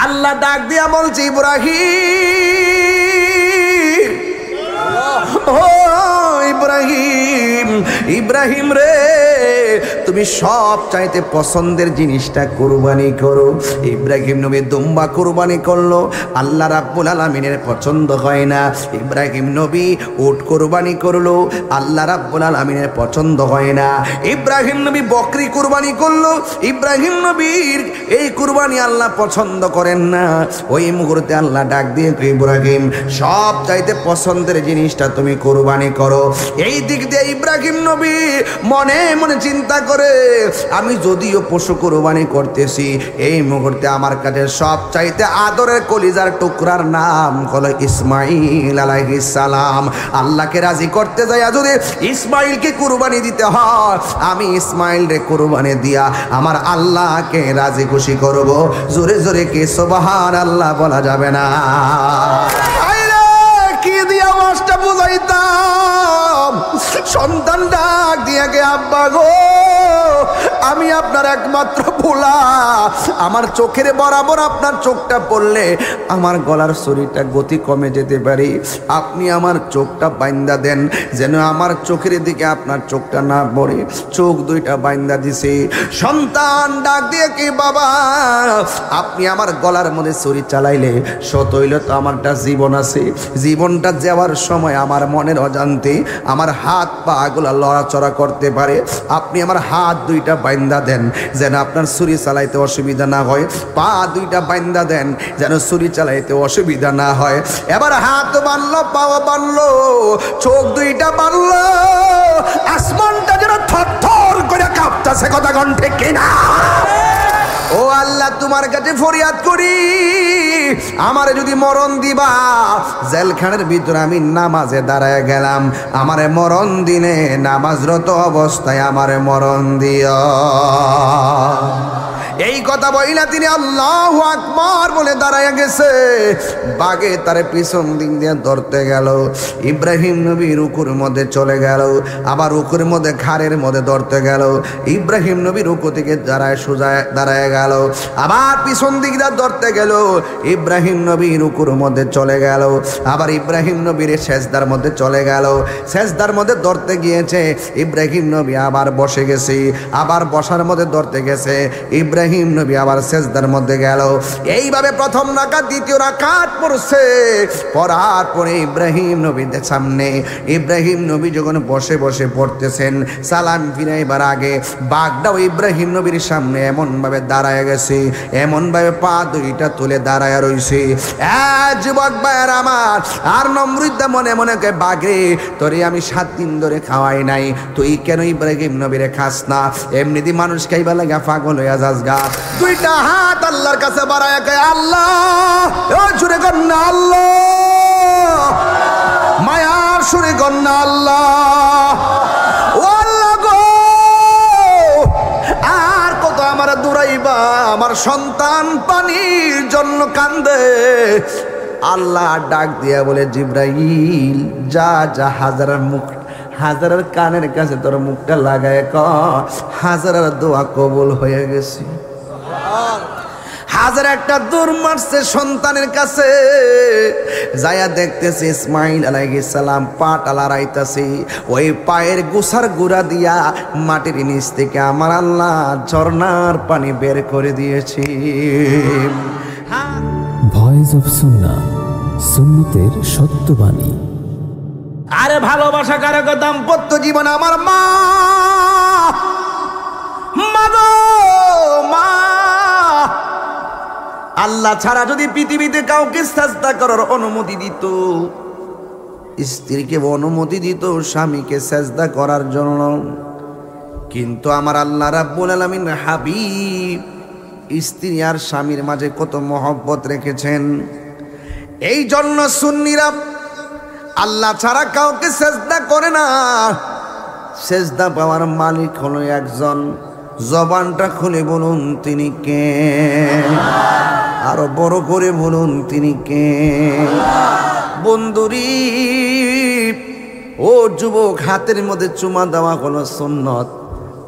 আল্লাহ ডাক দিয়া বলছে ইব্রাহিম, ও ইব্রাহিম, ইব্রাহিম রে, তুমি সব চাইতে পছন্দের জিনিসটা কুরবানি করো। ইব্রাহিম নবী দুম্বা কুরবানি করলো, আল্লাহ রাব্বুল আলামিনের পছন্দ হয় না। ইব্রাহিম নবী উট কুরবানি করলো, আল্লাহ রাব্বুল আলামিনের পছন্দ হয় না। ইব্রাহিম নবী বকরি কুরবানি করলো, ইব্রাহিম নবীর এই কুরবানি আল্লাহ পছন্দ করেন না। ওই মুহূর্তে আল্লাহ ডাক দিয়ে ইব্রাহিম, সব চাইতে পছন্দের জিনিসটা তুমি কুরবানি করো। এই দিক দিয়ে ইব্রাহিম নবী মনে মনে চিন্তা করে, আমি যদিও পশু কুরবানি করতেছি, এই মুহূর্তে আমার কাছে সব চাইতে আদরের কলিজার টুকরার নাম হলো ইসমাইল আলাইহিস সালাম। আল্লাহকে রাজি করতে যাই যদি ইসমাইলকে কুরবানি দিতে হয়, আমি ইসমাইল রে কুরবানি দিয়া আমার আল্লাহকে রাজি খুশি করব। জোরে জোরে কি সুবহানাল্লাহ বলা যাবে না? কি দিয়া মাসটা বুঝাইতাম, সন্তান ডাক দিয়া গে, আব্বা গো, আমি আপনার একমাত্র ভোলা, আমার চোখের বরাবর আপনার চোখটা পড়লে আমার গলার শরীরটা গতি কমে যেতে পারে। আপনি আমার চোখটা বাইন্দা দেন, যেন আমার চোখের দিকে আপনার চোখটা না পড়ে। চোখ দুইটা বাইন্দা দিছে। সন্তান ডাক দিয়ে কি, বাবা, আপনি আমার গলার মধ্যে ছুরি চালাইলে সত হইলে তো আমারটা জীবন আছে, জীবনটা যাওয়ার সময় আমার মনের অজান্তে আমার হাত পা গুলা লড়াচড়া করতে পারে। আপনি আমার হাত দুইটা বাইন্দা দেন, যেন আপনার ছুরি চালাইতে অসুবিধা না হয়। পা দুইটা বাইন্দা দেন, যেন ছুরি চালাইতে অসুবিধা না হয়। এবার হাত বানলো, পাও বানলো, চোখ দুইটা বানলো, আসমানটা যেন থরথর করে কাঁপতেছে। কথা কণ্ঠে কিনা? ও আল্লাহ, তোমার কাছে ফরিয়াদ করি, আমারে যদি মরণ দিবা, জেলখানের ভিতরে আমি নামাজে দাঁড়ায় গেলাম, আমারে মরণ দিনে নামাজরত অবস্থায় আমারে মরণ দিও। এই কথা বইলা তিনি আল্লাহু আকবার বলে দাঁড়ায় গেছে। বাগে তারে পিছন দিক দিয়ে ধরতে গেল। ইব্রাহিম নবী রুকুর মধ্যে চলে গেল, আবার রুকুর মধ্যে ঘাড়ের মধ্যে ধরতে গেল। ইব্রাহিম নবী রুকু থেকে দাঁড়ায় সোজা দাঁড়ায় গেল, আবার পিছন দিক দিয়ে ধরতে গেল। ইব্রাহিম নবী রুকুর মধ্যে চলে গেল, আবার ইব্রাহিম নবীর সেজদার মধ্যে চলে গেল। সেজদার মধ্যে ধরতে গিয়েছে, ইব্রাহিম নবী আবার বসে গেছে, আবার বসার মধ্যে ধরতে গেছে। ইব্রাহিম নবী আবার সেজদার মধ্যে গেল। এইভাবে প্রথম রাকাত, দ্বিতীয় রাকাত পড়ছে। পড়ার পরে ইব্রাহিম নবীদের সামনে, ইব্রাহিম নবী যখন বসে বসে পড়তেছেন, সালাম ফিরাইবার আগে বাঘটাও ইব্রাহিম নবীর সামনে এমন ভাবে দাঁড়ায় গেছে, এমন ভাবে পা দুইটা তুলে দাঁড়ায় রইছে। যুবক ভাইয়ের আমার, আর নমরুদ্দা মনে মনে কে, বাঘে তোরে আমি 7 দিন ধরে খাওয়াই নাই, তুই কেন ইব্রাহিম নবীরে খাস না? এমনিতে মানুষ খাইবা লাগা পাগল হইয়া যাস গা। দুইটা হাত আল্লাহর কাছে বাড়ায় কে, আল্লাহ, ও জুড়ে কন্যা আল্লাহ, মায়ার সুরে কন্যা আল্লাহ, ও আল্লাহ গো, আর কত আমার দূরাইবা, আমার সন্তান পানির জন্য কান্দে। আল্লাহ ডাক দিয়া বলে, জিব্রাইল যা যা, হাজারের কানের কাছে তোর মুখটা লাগায় ক, হাজারের দোয়া কবুল হয়ে গেছে। হাজার একটা দৌড় মারছে সন্তানের কাছে, যায়া দেখতেছে ইসমাইল আলাইহিস সালাম পাটা লড়াইতাছে। ওই পায়ের গোসার গুড়া দিয়া মাটির নিচ থেকে আমার আল্লাহ ঝর্ণার পানি বের করে দিয়েছে। ভয়েস অফ সুন্নাহ, সুন্নতের সত্যবাণী। আরে ভালোবাসা কারে দাম্পত্য জীবন, আমার মা, মা, আল্লাহ ছাড়া যদি পৃথিবীতে কাউকে সাজদা করার অনুমতি দিত, স্ত্রীকে অনুমতি দিত স্বামীকে সাজদা করার জন্য, কিন্তু আমার আল্লাহ রাব্বুল আলামিন হাবিব স্ত্রী আর স্বামীর মাঝে কত মহব্বত রেখেছেন। এই জন্য সুন্নিরা আল্লাহ ছাড়া কাউকে সেজদা করে না। সেজদা পাওয়ার মালিক হলো একজন। জবানটা খুলে বলুন তিনি কে? আরো বড় করে বলুন তিনি কে? বন্ধুরি, ও যুবক, হাতের মধ্যে চুমা দেওয়া হলো সুন্নত,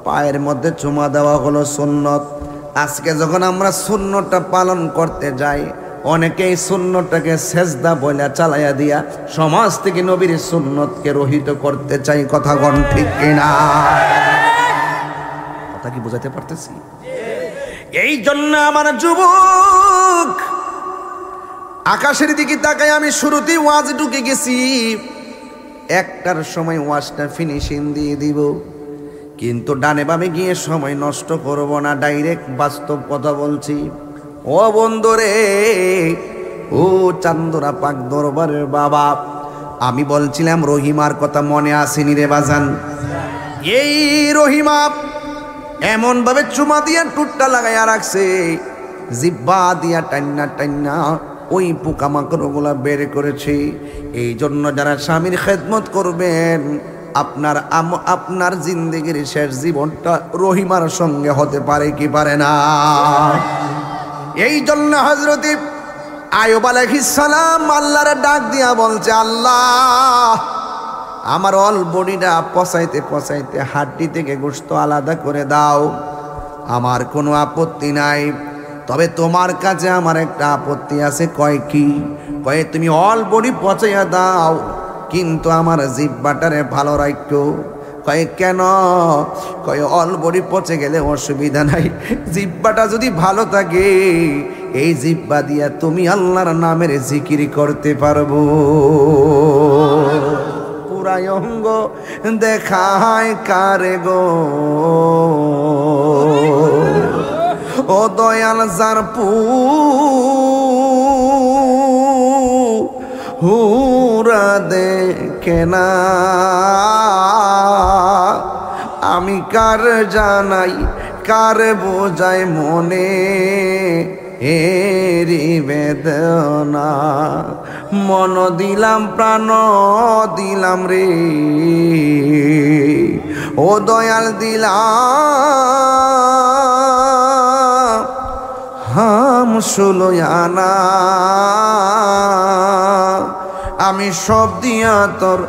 পায়ের মধ্যে চুমা দেওয়া হলো সুন্নত, আজকে যখন আমরা সুন্নতটা পালন করতে যাই, অনেকেই সুন্নতটাকে সেজদা বলে চালাইয়া দিয়া সমাজ থেকে নবীর সুন্নতকে রহিত করতে চাই। কথা কোন ঠিক কিনা? কথা কি বোঝাতে পারতেছি? এই জন্য আমার যুবক, আকাশের দিকে তাকাই আমি শুরুতেই ওয়াজ ঢুকে গেছি, একটার সময় ওয়াজটা ফিনিশিং দিয়ে দিব, কিন্তু ডানে বামে গিয়ে সময় নষ্ট করব না, ডাইরেক্ট বাস্তব কথা বলছি। ও বন্ধুরে, ও চান্দরা পাক দরবারের বাবা, আমি বলছিলাম রহিমার কথা মনে আসেনি রে বাজান? এই রহিমা এমন ভাবে চুমা দিয়া টুটটা লাগাইয়া রাখছে, জিব্বা দিয়া টান্না টান্না ওই পোকামাকড়গুলা বের করেছে। এই জন্য যারা স্বামীর খেদমত করবেন, আপনার জিন্দেগির শেষ জীবনটা রহিমার সঙ্গে হতে পারে কি পারে না? এই জন্য হযরত আইয়ুব আলাইহিস সালাম আল্লাহর ডাক দিয়া বলছে, আল্লাহ আমার অল বডিটা পচাইতে পচাইতে হাড্ডি থেকে গোশত আলাদা করে দাও, আমার কোনো আপত্তি নাই, তবে তোমার কাছে আমার একটা আপত্তি আছে। কয় কি? কয় তুমি অল বডি পচাইয়া দাও, কিন্তু আমার জিহ্বাটারে ভালো রাখো। কয় কেন? কয় অল বডি পচে গেলে অসুবিধা নাই, জিহ্বাটা যদি ভালো থাকে এই জিহ্বা দিয়া তুমি আল্লাহর নামের জিকির করতে পারবো। পুরাই অঙ্গ দেখায় কারে গো, ও দয়াল যার হুরা দেখে না, আমি কার জানাই কার বোঝাই মনে এরি বেদনা, মন দিলাম প্রাণ দিলাম রে, ও দয়াল দিলাম হাম সুলয়ানা, আমি সব দিয়া তোর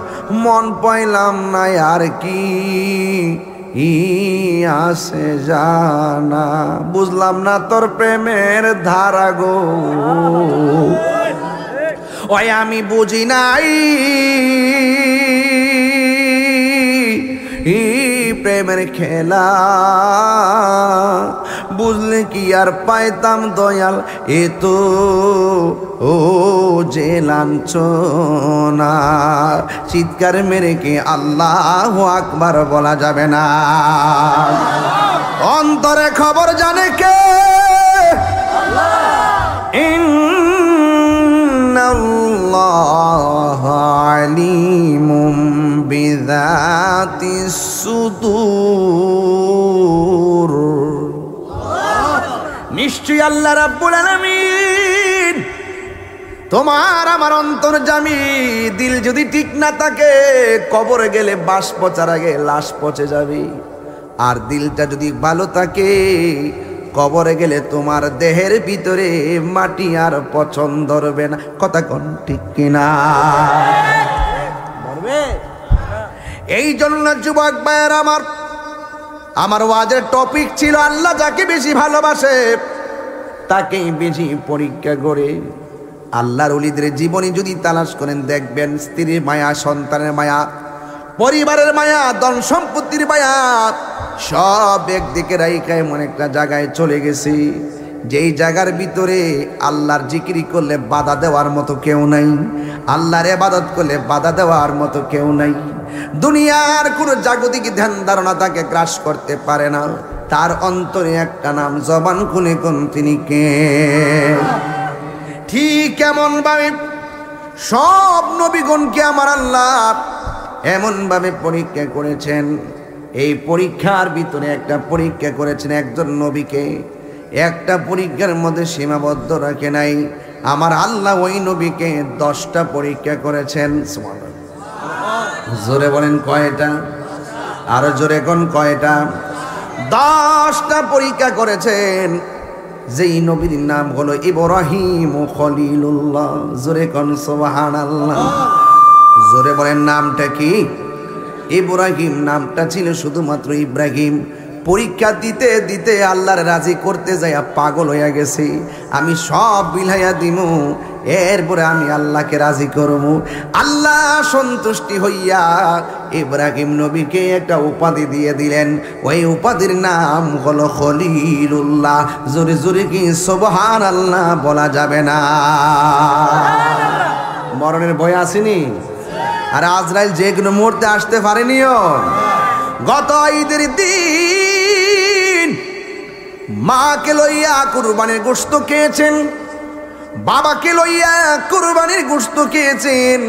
মন পাইলাম না, আর কি আসে জানা, বুঝলাম না তোর প্রেমের ধারা গো, ওই আমি বুঝি নাই প্রেমের খেলা, বুঝলে কি আর পাইতাম দয়াল এ তো ও যে লাঞ্ছনা, চিৎকার মেরে কি আল্লাহু আকবার বলা যাবে না? অন্তরে খবর জানে কে? ইন্নাল্লাহা আলিমুম বিযাতিস সুদূর, নিশ্চয়ই আল্লাহ রাব্বুল আলামিন তোমার আমার অন্তর্যামী। দিল যদি ঠিক না থাকে, কবরে গেলে বাস পচার আগে লাশ পচে যাবে, আর দিলটা যদি ভালো থাকে, কবরে গেলে তোমার দেহের ভিতরে মাটি আর পচন ধরবে না। কথা কোন ঠিক কিনা? এই জন্য যুবক ভাইয়ের আমার ওয়াজের টপিক ছিল আল্লাহ যাকে বেশি ভালোবাসে তাকেই বেশি পরীক্ষা করে। আল্লাহর ওলিদের জীবনী যদি তালাশ করেন, দেখবেন স্ত্রীর মায়া, সন্তানের মায়া, পরিবারের মায়া, ধন সম্পত্তির মায়া সব একদিকে রাইখা এমন একটা জায়গায় চলে গেছে, যেই জায়গার ভিতরে আল্লাহর জিকির করলে বাধা দেওয়ার মতো কেউ নাই, আল্লাহর ইবাদত করলে বাধা দেওয়ার মতো কেউ নাই। দুনিয়ার কোন জাগতিক ধ্যান ধারণা তাকে গ্রাস করতে পারে না। তার অন্তরে একটা নাম, জবান খুলে কোন তিনি কে। ঠিক এমন ভাবে সব নবীগণকে আমার আল্লাহ এমন ভাবে পরীক্ষা করেছেন। এই পরীক্ষার ভিতরে একটা পরীক্ষা করেছেন একজন নবীকে, একটা পরীক্ষার মধ্যে সীমাবদ্ধ রাখে নাই। আমার আল্লাহ ওই নবীকে 10টা পরীক্ষা করেছেন। জোরে বলেন কয়টা? আরো জোরে কোন কয়টা? 10টা পরীক্ষা করেছেন। যেই নবীর নাম হলো ইব্রাহিম খলিলুল্লাহ। জোরে কোন সুবহানাল্লাহ। জোরে বলেন নামটা কি? ইব্রাহিম নামটা ছিল শুধুমাত্র ইব্রাহিম, পরীক্ষা দিতে দিতে আল্লাহর রাজি করতে যাইয়া পাগল হইয়া গেছি, আমি সব বিলাইয়া দিমু, এরপরে আমি আল্লাহকে রাজি করবো। আল্লাহ সন্তুষ্টি হইয়া ইব্রাহিম নবীকে একটা উপাধি দিয়ে দিলেন, ওই উপাধির নাম হলো খলিলুল্লাহ। জোরে জোরে কি সুবহানাল্লাহ বলা যাবে না? মরণের ভয় আসেনি? আর আজরাইল যে কোনো মুহূর্তে আসতে পারেনিও। গত ঈদের দিন মাকে লইয়া কুরবানির গোশত খেয়েছেন, বাবাকে লইয়া কুরবানির গোশত খেয়েছেন,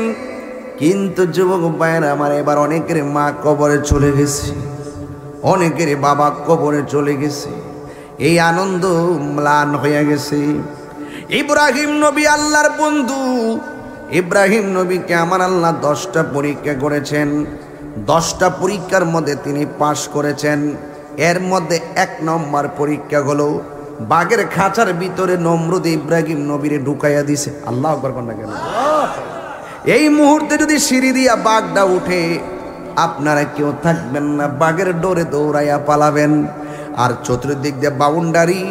কিন্তু যুবক ভাইয়েরা আমার, এবার অনেকের মা কবরে চলে গেছে, অনেকের বাবা কবরে চলে গেছে, এই আনন্দ ম্লান হয়ে গেছে। ইব্রাহিম নবী আল্লাহর বন্ধু, ইব্রাহিম নবীকে আমার আল্লাহ 10টা পরীক্ষা করেছেন, 10টা পরীক্ষার মধ্যে তিনি পাশ করেছেন। এর মধ্যে 1 নম্বর পরীক্ষা হলো বাঘের খাঁচার ভিতরে নমরুদ ইব্রাহিম নবীরে ঢুকাইয়া দিছে। আল্লাহু আকবার বলেন না কেন? এই মুহূর্তে যদি সিঁড়ি দিয়া বাঘটা উঠে, আপনারা কেউ থাকবেন না, বাঘের ডোরে দৌড়াইয়া পালাবেন। আর চতুর্দিক দিয়ে বাউন্ডারি,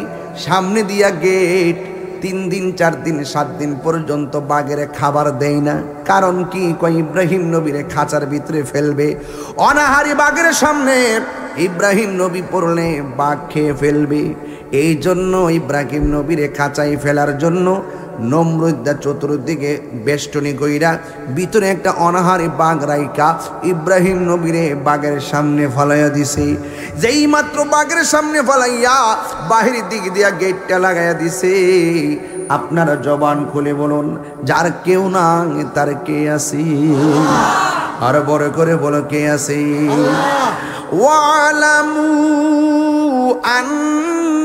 সামনে দিয়া গেট। 3 দিন 4 দিন 7 দিন পর্যন্ত বাঘের খাবার দেয় না। কারণ কি? কই ইব্রাহিম নবীরে খাঁচার ভিতরে ফেলবে। অনাহারি বাঘের সামনে ইব্রাহিম নবী পড়লে বাঘ খেয়ে ফেলবে। এই জন্য ইব্রাহিম নবীরে খাঁচায় ফেলার জন্য নমরুদ চতুর্দিকে বেষ্টনী কইরা ভিতরে একটা অনাহারি বাঘ রাইকা ইব্রাহিম নবীরে বাঘের সামনে ফলাইয়া দিছে। যেই মাত্র বাঘের সামনে ফলাইয়া বাহির দিক দিয়া গেটটা লাগাইয়া দিছে, আপনারা জবান খুলে বলুন, যার কেউ না তার কে আছে? আর বড় করে বলো, কে আছে? ওয়ালামু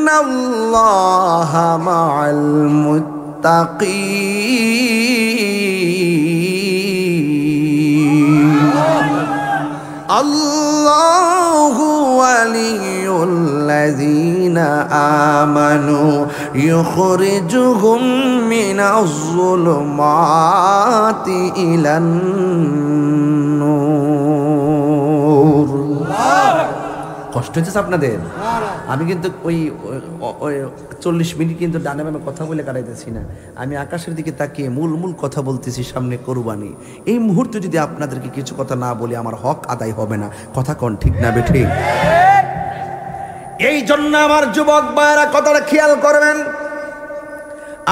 আন্নাল্লাহা মাআল মুত্তাকিন, আল্লাহু ওয়ালিয়ুল্লাযীনা আমানু ইউখরিজুহুম মিনাজ-যুলুমাতি ইলান নূর। কষ্ট হচ্ছে আপনাদের? আমি কিন্তু ওই 40 মিনিট কিন্তু ডানে বামে কথা বলে কাটাইতেছি না, আমি আকাশের দিকে তাকিয়ে মূল কথা বলতেছি। সামনে কোরবানি। এই মুহূর্তে যদি আপনাদেরকে কিছু কথা না বলি, আমার হক আদায় হবে না। কথা কোন ঠিক না বেঠিক? এই জন্য আমার যুবক ভাইরা কথাটা খেয়াল করবেন।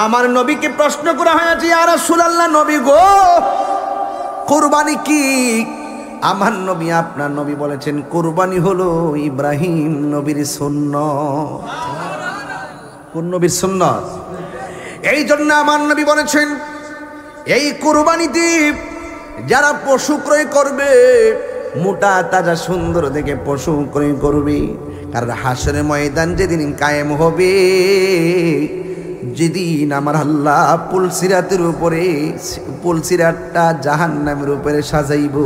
আমার নবীকে প্রশ্ন করা হয়েছে, ইয়া রাসূলুল্লাহ, নবী গো, কোরবানি কি? আমার নবী, আপনার নবী বলেছেন কুরবানি হলো ইব্রাহিম নবীর সুন্নাত। কোন নবীর সুন্নাত? এই জন্য আমার নবী বলেছেন, এই কুরবানিতে যারা পশু ক্রয় করবে, মোটা তাজা সুন্দর দেখে পশু ক্রয় করবে। কারণ হাসরের ময়দান যেদিন কায়েম হবে, যেদিন আমার আল্লাহ পুলসিরাতের উপরে, পুলসিরাতটা জাহান্নামের উপরে সাজাইব,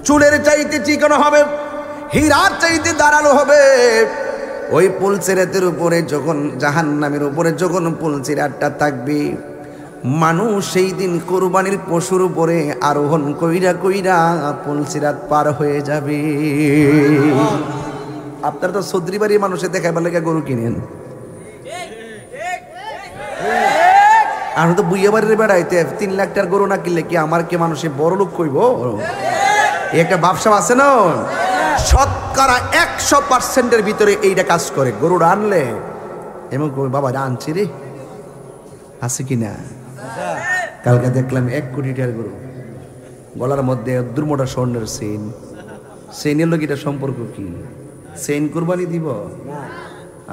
চুলের চাইতে চিকন হবে, হীরার চাইতে ধারালো হবে। ওই পুলসিরাতের উপরে যখন, জাহান্নামের উপরে যখন পুলসিরাতটা থাকবে, মানুষ সেই দিন কুরবানির পশুর উপরে আরোহণ কইরা কইরা পুলসিরাত পার হয়ে যাবে। আপনারা তো সৌদি বাড়ির মানুষের দেখাবার লেগে গরু কিনেন, আমি তো বুইয়া বাড়ির বেড়াইতে 3 লাখ টাকার গরু না কিনলে কি আমার কে মানুষে বড় লোক কইব? একটা ব্যবসা আছে না, শতকরা 100% ভিতরে এইটা কাজ করে। গরুটা আনলে এমন কই, বাবা আনছি রে, আছে কিনা? কালকে দেখলাম 1 কোটি টাকার গরু, গলার মধ্যে দুর্মোটা স্বর্ণের চেইন। চেইনের লোক এটা সম্পর্ক কি? চেইন কুরবানি দিব?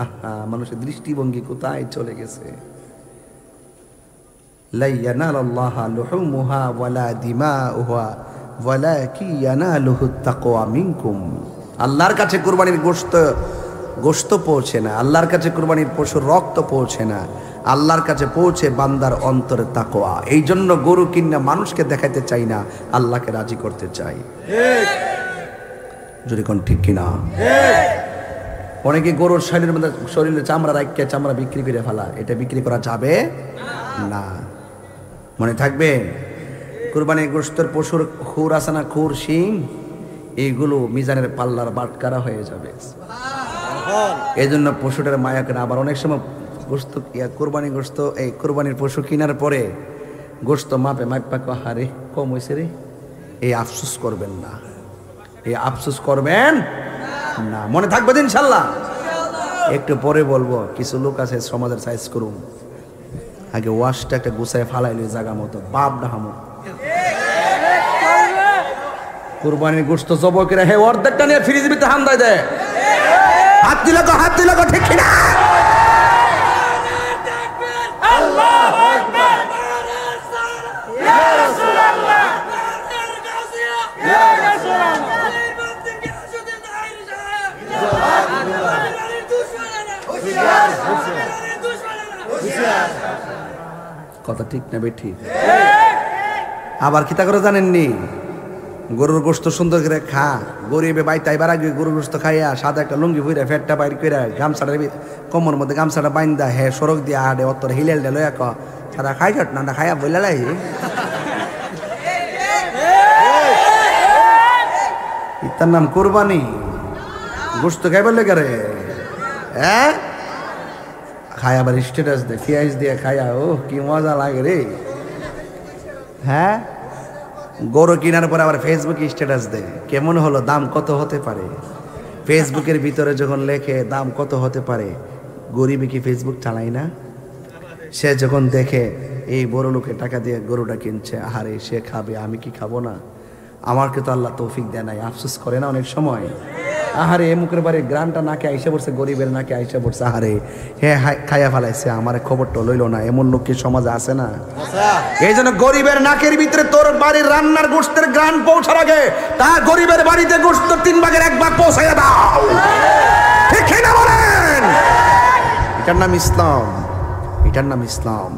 আহা, মানুষের দৃষ্টিভঙ্গি কোথায় চলে গেছে। লা ইয়ানালাল্লাহা লুহুমুহা ওয়ালা দিমাউহা ওয়ালাকিন ইয়ানালুহুত তাকওয়া মিনকুম। আল্লাহর কাছে কুরবানির গোশত পৌঁছে না, আল্লাহর কাছে কুরবানির পশুর রক্ত পৌঁছে না, আল্লাহর কাছে পৌঁছে বান্দার অন্তরে তাকওয়া। এই জন্য গরু কিনা মানুষকে দেখাতে চাই না, আল্লাহকে রাজি করতে চাই। ঠিক যদি কোন ঠিক কিনা? অনেকে গরুর শরীরের মধ্যে শরীরে চামড়া রাখিয়ে চামড়া বিক্রি করে ফেলা, এটা বিক্রি করা যাবে না। মনে থাকবে, কুরবানির গোশতের পশুর খুর আছে না, খুর, শিং, এইগুলো মিজানের পাল্লার বাটকারা হয়ে যাবে। এই জন্য পশুটার মায়া করে। আবার অনেক সময় গোস্ত কোরবানি গোস্ত, এই কোরবানির পশু কেনার পরে গোস্ত মাপে মাপা হারে কম হয়েছে রে, এই আফসোস করবেন না, এই আফসোস করবেন না, মনে থাকবে ইনশাল্লাহ। একটু পরে বলবো, কিছু লোক আছে সমাজের সাইজ করুন, আগে ওয়াশটা একটা গুছায় ফালাইলে জায়গা মতো বাপ ডাহামো কুরবানির গোশত জবাই করে হে অর্ধেকটা নিয়ে ফ্রিজের ভিতরে হামদায় দেয়, হাত দিলে ঠিক কিনা? আল্লাহু আকবার, ইয়া রাসূলুল্লাহ, ইয়া রাসূলুল্লাহ, কথা ঠিক না বেঠি? আবার কিতা করে জানেননি, গরুর গোশত সুন্দর করে খা, গরিবে বাই তাইবার আগে গরুর গোশত খাইয়া সাদা একটা লুঙ্গি ভুইরা ফেটটা বাইর কইরা গামছাটা কোমর মধ্যে গামছাটা বাইন্দা হে সড়ক দিয়া হাডে অতর হিলেল ডে লয়া ক সারা খাই কাট না খাইয়া বইলা লাই ইতার নাম কুরবানি। গোশত খাইবার লেগে রে হ্যাঁ, খাই আবার স্ট্যাটাস দে, পেঁয়াজ দিয়ে খাইয়া, ও কি মজা লাগে রে। হ্যাঁ, গরু কেনার পরে আবার ফেসবুকে স্ট্যাটাস দেয়, কেমন হলো, দাম কত হতে পারে। ফেসবুকের ভিতরে যখন লেখে দাম কত হতে পারে, গরিবে কি ফেসবুক চালাই না? সে যখন দেখে এই বড় লোকে টাকা দিয়ে গরুটা কিনছে, আহারে সে খাবে, আমি কি খাবো না? আমাকে তো আল্লাহ তৌফিক দেয় নাই, আফসোস করে না অনেক সময়? আহারে এ মুখের বাড়ি গ্রানটা নাকে আইসা পড়ছে, গরিবের নাকে আইসা পড়ছে, আহারে হে খাইয়া ফেলাইছে, আমার খবরটা লইল না। এমন লোক কি সমাজে আছে না? এই জন্য গরিবের নাকের ভিতরে তোর বাড়ির রান্নার গোশতের গ্রান পৌঁছার আগে তা গরিবের বাড়িতে গোশত 3 ভাগের 1 ভাগ পৌঁছাইয়া দাও, ঠিক না বলেন? এটার নাম ইসলাম, এটার নাম ইসলাম।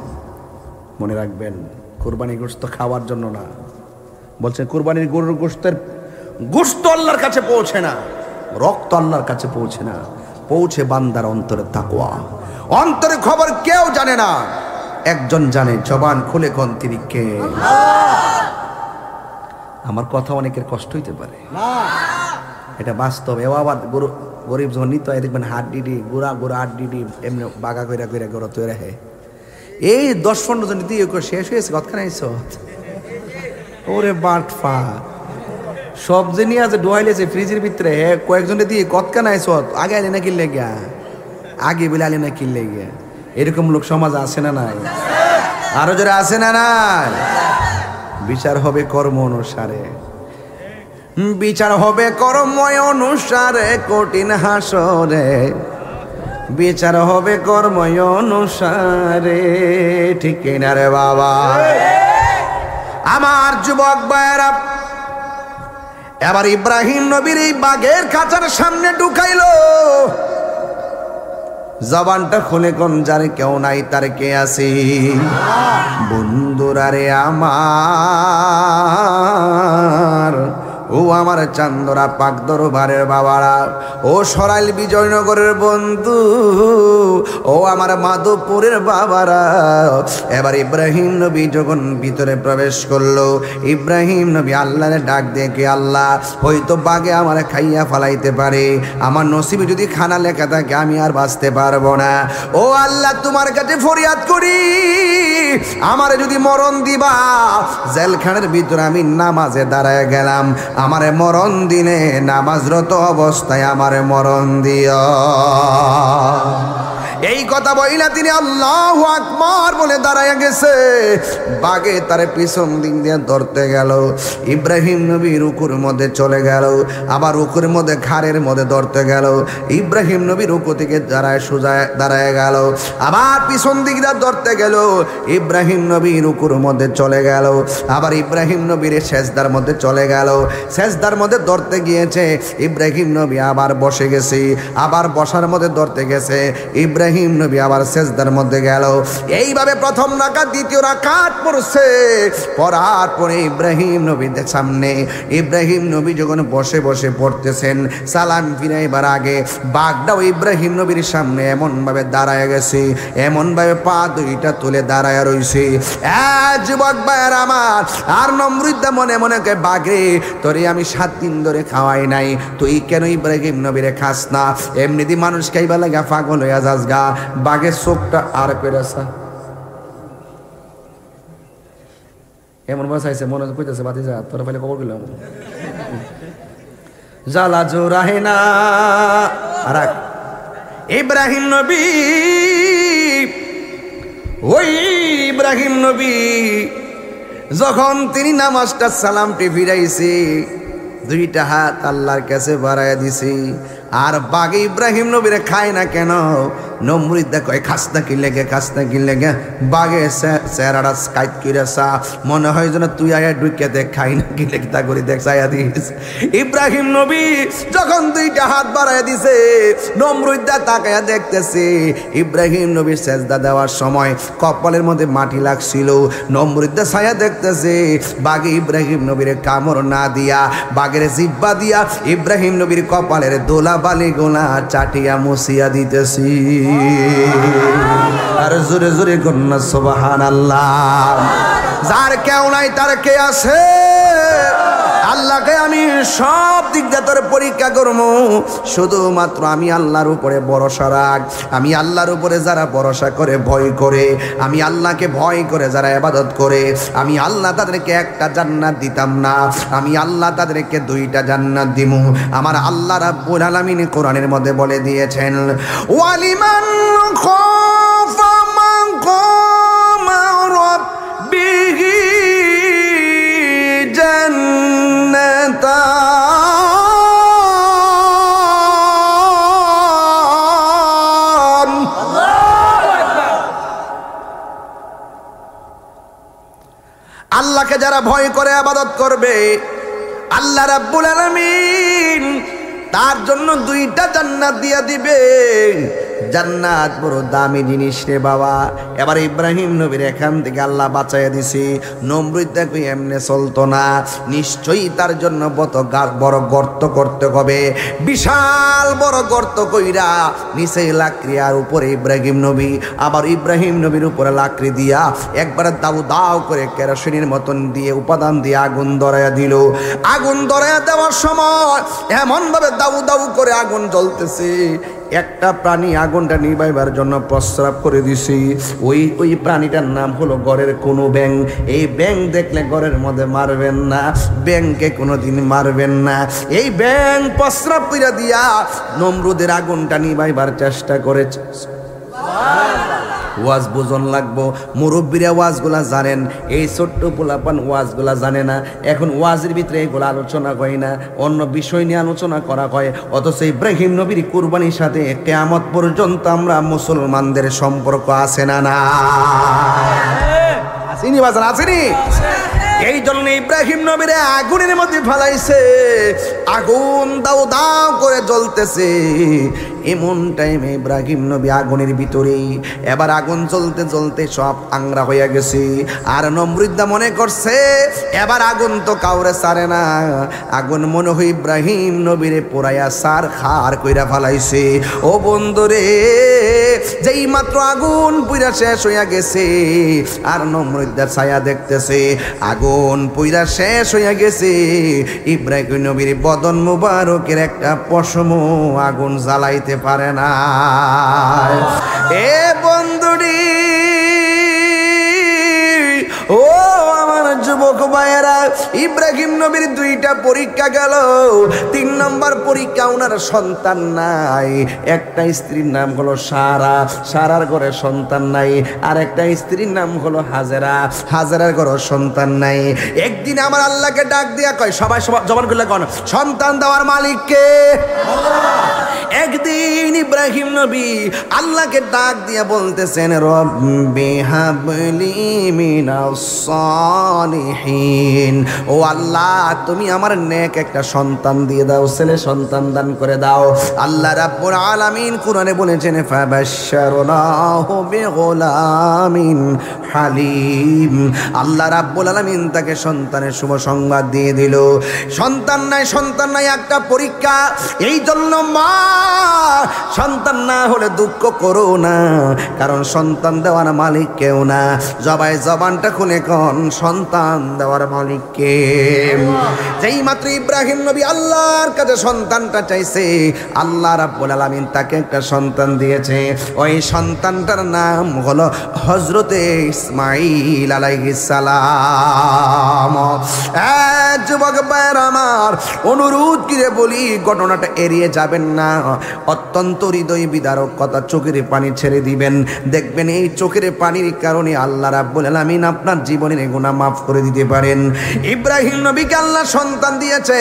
মনে রাখবেন, কুরবানি গোশত খাওয়ার জন্য না, বলছেন কুরবানির গরুর গোশত আল্লাহর কাছে পৌঁছে না, রক্ত আল্লাহর কাছে পৌঁছে না, পৌঁছে বান্দার অন্তরে তাকওয়া। অন্তরে খবর কেউ জানে না, একজন জানে, জবান খুলে কোন তিনি কে। আমার কথা অনেকের কষ্ট হইতে পারে, এটা বাস্তব। এও আবার গরিব যখন নিতে হয় দেখবেন হাত ডিডি গুড়া হাত ডিডি এমনি বাগা কইরা কইরা গরু তৈরি রাখে। এই 10-15 জন দিয়ে শেষ হয়েছে, কতখানি আইস ওরে বাটফা সব যে নিয়ে আছে ডোয়াইলেছে ফ্রিজের ভিতরে, কয়েকজনে দিয়ে কতখানি আইস, আগে আলি না কিনলে গিয়া, আগে বলে আলি না কিনলে গিয়া। এরকম লোক সমাজ আছে না নাই? আরো যারা আছে না নাই? বিচার হবে কর্ম অনুসারে, বিচার হবে কর্ম অনুসারে, কঠিন হাসরে বিচার হবে কর্ম অনুসারে, ঠিক না রে বাবা? আমার যুবক ভাইয়েরা, এবার ইব্রাহিম নবীর এই বাঘের খাঁচার সামনে ঢুকাইলো, জবানটা খুলে কোন যারে কেউ নাই তার কে আছে? বন্ধুরা রে আমার, ও আমার চান্দরা পাক দরবারের বাবারা, ও সরাইল বিজয়নগরের বন্ধু, ও আমার মাধবপুরের বাবারা, এবার ইব্রাহিম নবী যখন ভিতরে প্রবেশ করলো, ইব্রাহিম নবী আল্লাহরে ডাক দেখে, আল্লাহ হয়তো বাগে আমার খাইয়া ফালাইতে পারে, আমার নসিবে যদি খানা লেখা থাকে আমি আর বাঁচতে পারবো না। ও আল্লাহ, তোমার কাছে ফরিয়াদ করি, আমারে যদি মরণ দিবা, জেলখানের ভিতরে আমি নামাজে দাঁড়ায় গেলাম, আমারে মরণ দিনে নামাজরত অবস্থায় আমারে মরণ দিও। এই কথা বইলা তিনি আল্লাহু আকবার বলে দাঁড়ায় গেছে, বাগে তারে পিছন দিক দিয়ে ধরতে গেল। ইব্রাহিম নবী রুকুর মধ্যে চলে গেল, আবার রুকুর মধ্যে ঘাড়ের মধ্যে ধরতে গেল। ইব্রাহিম নবী রুকু থেকে দাঁড়ায় গেল, আবার পিছন দিক দিয়ে ধরতে গেল। ইব্রাহিম নবী রুকুর মধ্যে চলে গেল, আবার ইব্রাহিম নবীর সেজদার মধ্যে চলে গেল। সেজদার মধ্যে ধরতে গিয়েছে, ইব্রাহিম নবী আবার বসে গেছে, আবার বসার মধ্যে ধরতে গেছে। ইব্রাহিম ইব্রাহিম নবী আবার সেজদার মধ্যে গেল। এইভাবে প্রথম রাকাত দ্বিতীয় রাকাত পড়ছে, পড়ার পরে ইব্রাহিম নবীদের সামনে ইব্রাহিম নবী যখন বসে বসে পড়তেছেন, সালাম ফিরাইবার আগে বাঘটাও ইব্রাহিম নবীর সামনে এমনভাবে দাঁড়ায় গেছে, এমনভাবে পা দুইটা তুলে দাঁড়ায় রইছে। যুবক ভাইয়ের আমার, আর নমরুদ্দা মনে মনে কে বাঘে তোরে আমি 7 দিন ধরে খাওয়াই নাই, তুই কেন ইব্রাহিম নবীরে খাস না? এমনিতে মানুষ খাইবা লাগা পাগল হইয়া যাস গা। বাঘের চোখটা আর পেরেছা এমন বসাইছে, মনে কইতেছে বাতি যা তোরা পাইলে খবর গেলাম জ্বালা জোরাহে না। আর ইব্রাহিম নবী, ওই ইব্রাহিম নবী যখন তিনি নামাজটা সালামটি ফিরাইছে, দুইটা হাত আল্লাহর কাছে বাড়াইয়া দিছে। আর বাঘে ইব্রাহিম নবীরে খায় না কেন? নমরুদ কয় খাস না কি লেগে, খাস না কি লেগে। বাঘে চেহারাটা কাইট করেছা, মনে হয় যেন তুই আয়া ঢুকে দেখ, খাই না কি লেগে তা করে দেখ চাইয়া দিস। ইব্রাহিম নবী যখন দুইটা হাত বাড়াইয়া দিছে, নমরুদ তাকায়া দেখতেছে। ইব্রাহিম নবীর সেজদা দেওয়ার সময় কপালের মধ্যে মাটি লাগছিল, নমরুদ ছায়া দেখতেছে। বাঘে ইব্রাহিম নবীর কামড় না দিয়া, বাঘের জিব্বা দিয়া ইব্রাহিম নবীর কপালের দোলা বালি গোলা চাটিয়া মুছিয়া দিতেছি। আর জোরে জোরে কন্যা সুবহানাল্লাহ। যার কেউ নাই তার কে আছে? আল্লাহকে আমি সব দিক দিয়ে তোর পরীক্ষা করবো, শুধুমাত্র আমি আল্লাহর উপরে ভরসা রাখ। আমি আল্লাহর উপরে যারা ভরসা করে, ভয় করে, আমি আল্লাহকে ভয় করে যারা ইবাদত করে, আমি আল্লাহ তাদেরকে একটা জান্নাত দিতাম না, আমি আল্লাহ তাদেরকে 2টা জান্নাত দিব। আমার আল্লাহ রাব্বুল আলামিন কোরআনের মধ্যে বলে দিয়েছেন, ওয়ালিমান খাফা মাকামা রাব্বিহি জান্নাতান। আল্লাহকে যারা ভয় করে ইবাদত করবে, আল্লাহ রাব্বুল আলামিন তার জন্য 2টা জান্নাত দিয়া দিবে। জান্নাত বড় দামি জিনিস রে বাবা। এবার ইব্রাহিম নবীর এখান থেকে আল্লাহ বাঁচাইয়া দিছি। নমরুদ দেখো এমনি চলতো না, নিশ্চয়ই তার জন্য বড় গর্ত করতে হবে। বিশাল বড় গর্ত কইরা নিচে লাকড়ি, আর উপরে ইব্রাহিম নবী, আবার ইব্রাহিম নবীর উপরে লাকড়ি দিয়া একবারে দাউ দাউ করে কেরোসিনের মতন দিয়ে উপাদান দিয়ে আগুন ধরাইয়া দিল। আগুন ধরাইয়া দেওয়ার সময় এমনভাবে দাউ দাউ করে আগুন জ্বলতেছে, একটা প্রাণী আগুনটা নিভাইবার জন্য প্রস্রাব করে দিছি। ওই প্রাণীটার নাম হলো ঘরের কোনো ব্যাং। এই ব্যাং দেখলে ঘরের মধ্যে মারবেন না, ব্যাংকে কোনোদিন মারবেন না। এই ব্যাং প্রস্রাব করে দিয়া নমরুদের আগুনটা নিভাইবার চেষ্টা করেছে। ওয়াজ বোঝন লাগবো, মুরব্বীরা ওয়াজগুলা জানেন, এই ছোট্ট পোলাপান ওয়াজগুলা জানে না। এখন ওয়াজের ভিতরে এগুলো আলোচনা হয় না, অন্য বিষয় নিয়ে আলোচনা করা হয়। অথচ ইব্রাহিম নবীর কুরবানির সাথে কিয়ামত পর্যন্ত আমরা মুসলমানদের সম্পর্ক আছে না? না আসেনি বাজার, আসেনি? এই জন্য ইব্রাহিম নবীরে আগুনের মধ্যে ফেলাইছে, আগুন দাও দাও করে জ্বলতেছে। এমন টাইমে ইব্রাহিম নবী আগুনের ভিতরেই, এবার আগুন জ্বলতে জ্বলতে সব আংরা হইয়া গেছে। আর নমরুদ্দা মনে করছে এবার আগুন তো কাউরে ছাড়ে না, আগুন মনে হয় ইব্রাহিম নবীরে পোড়াইয়া সার খার কইরা ফেলাইছে। ও বন্ধুরে, যেই মাত্র আগুন পুইরা শেষ হইয়া গেছে, আর নমরুদ্দার ছায়া দেখতেছে আগুন পুইরা শেষ হইয়া গেছে। ইব্রাহিম নবীর বদন মুবারকের একটা পশম আগুন জ্বালাইতে পারে না। এ বন্ধুরি, ও আমার যুবক ভাইয়েরা, ইব্রাহিম নবীর 2টা পরীক্ষা গেল। 3 নম্বর পরীক্ষা, ওনার সন্তান নাই। একটা স্ত্রীর নাম হলো সারা, সারার ঘরে সন্তান নাই। আর একটা স্ত্রীর নাম হলো হাজেরা, হাজেরার ঘরে সন্তান নাই। একদিন আমার আল্লাহকে ডাক দিয়া কয়, সবাই জবান করলে কোন সন্তান দেওয়ার মালিক কে? একদিন ইব্রাহিম নবী আল্লাহকে ডাক দিয়া বলতেছেন, রব্বি হাবলি মিনাস সালিহিন। সালিহিন। ও আল্লাহ, তুমি আমার নেক একটা সন্তান দিয়ে দাও, ছেলে সন্তান দান করে দাও। আল্লাহ রাব্বুল আলামিন কুরআনে বলেছেন ফাবাশশারনাহু বিগুলামিন হালিম। আল্লাহ রাব্বুল আলামিন তাকে সন্তানের শুভ সংবাদ দিয়ে দিল। সন্তান নাই একটা পরীক্ষা। এই জন্য মা, সন্তান না হলে দুঃখ করো না, কারণ সন্তান দেওয়ার মালিক কেউ না। জবানটা খুলে কোন সন্তান দেওয়ার মালিক কে? যেই মাত্র ইব্রাহিম নবী আল্লাহর কাছে সন্তানটা চাইছে, আল্লাহ রাব্বুল আলামিন তাকে একটা সন্তান দিয়েছে। ওই সন্তানটার নাম হলো হযরতে ইসমাঈল আলাইহিস সালাম। যুবক ভাইয়ের আমার, অনুরোধ করে বলি, ঘটনাটা এড়িয়ে যাবেন না। অত্যন্ত হৃদয় বিদারক কথা, চোখের পানি ছেড়ে দিবেন। দেখবেন এই চোখের পানির কারণে আল্লাহ রাব্বুল আলামিন আপনার জীবনের গুনাহ মাফ করে দিতে পারেন। ইব্রাহিম নবীকে আল্লাহ সন্তান দিয়েছে।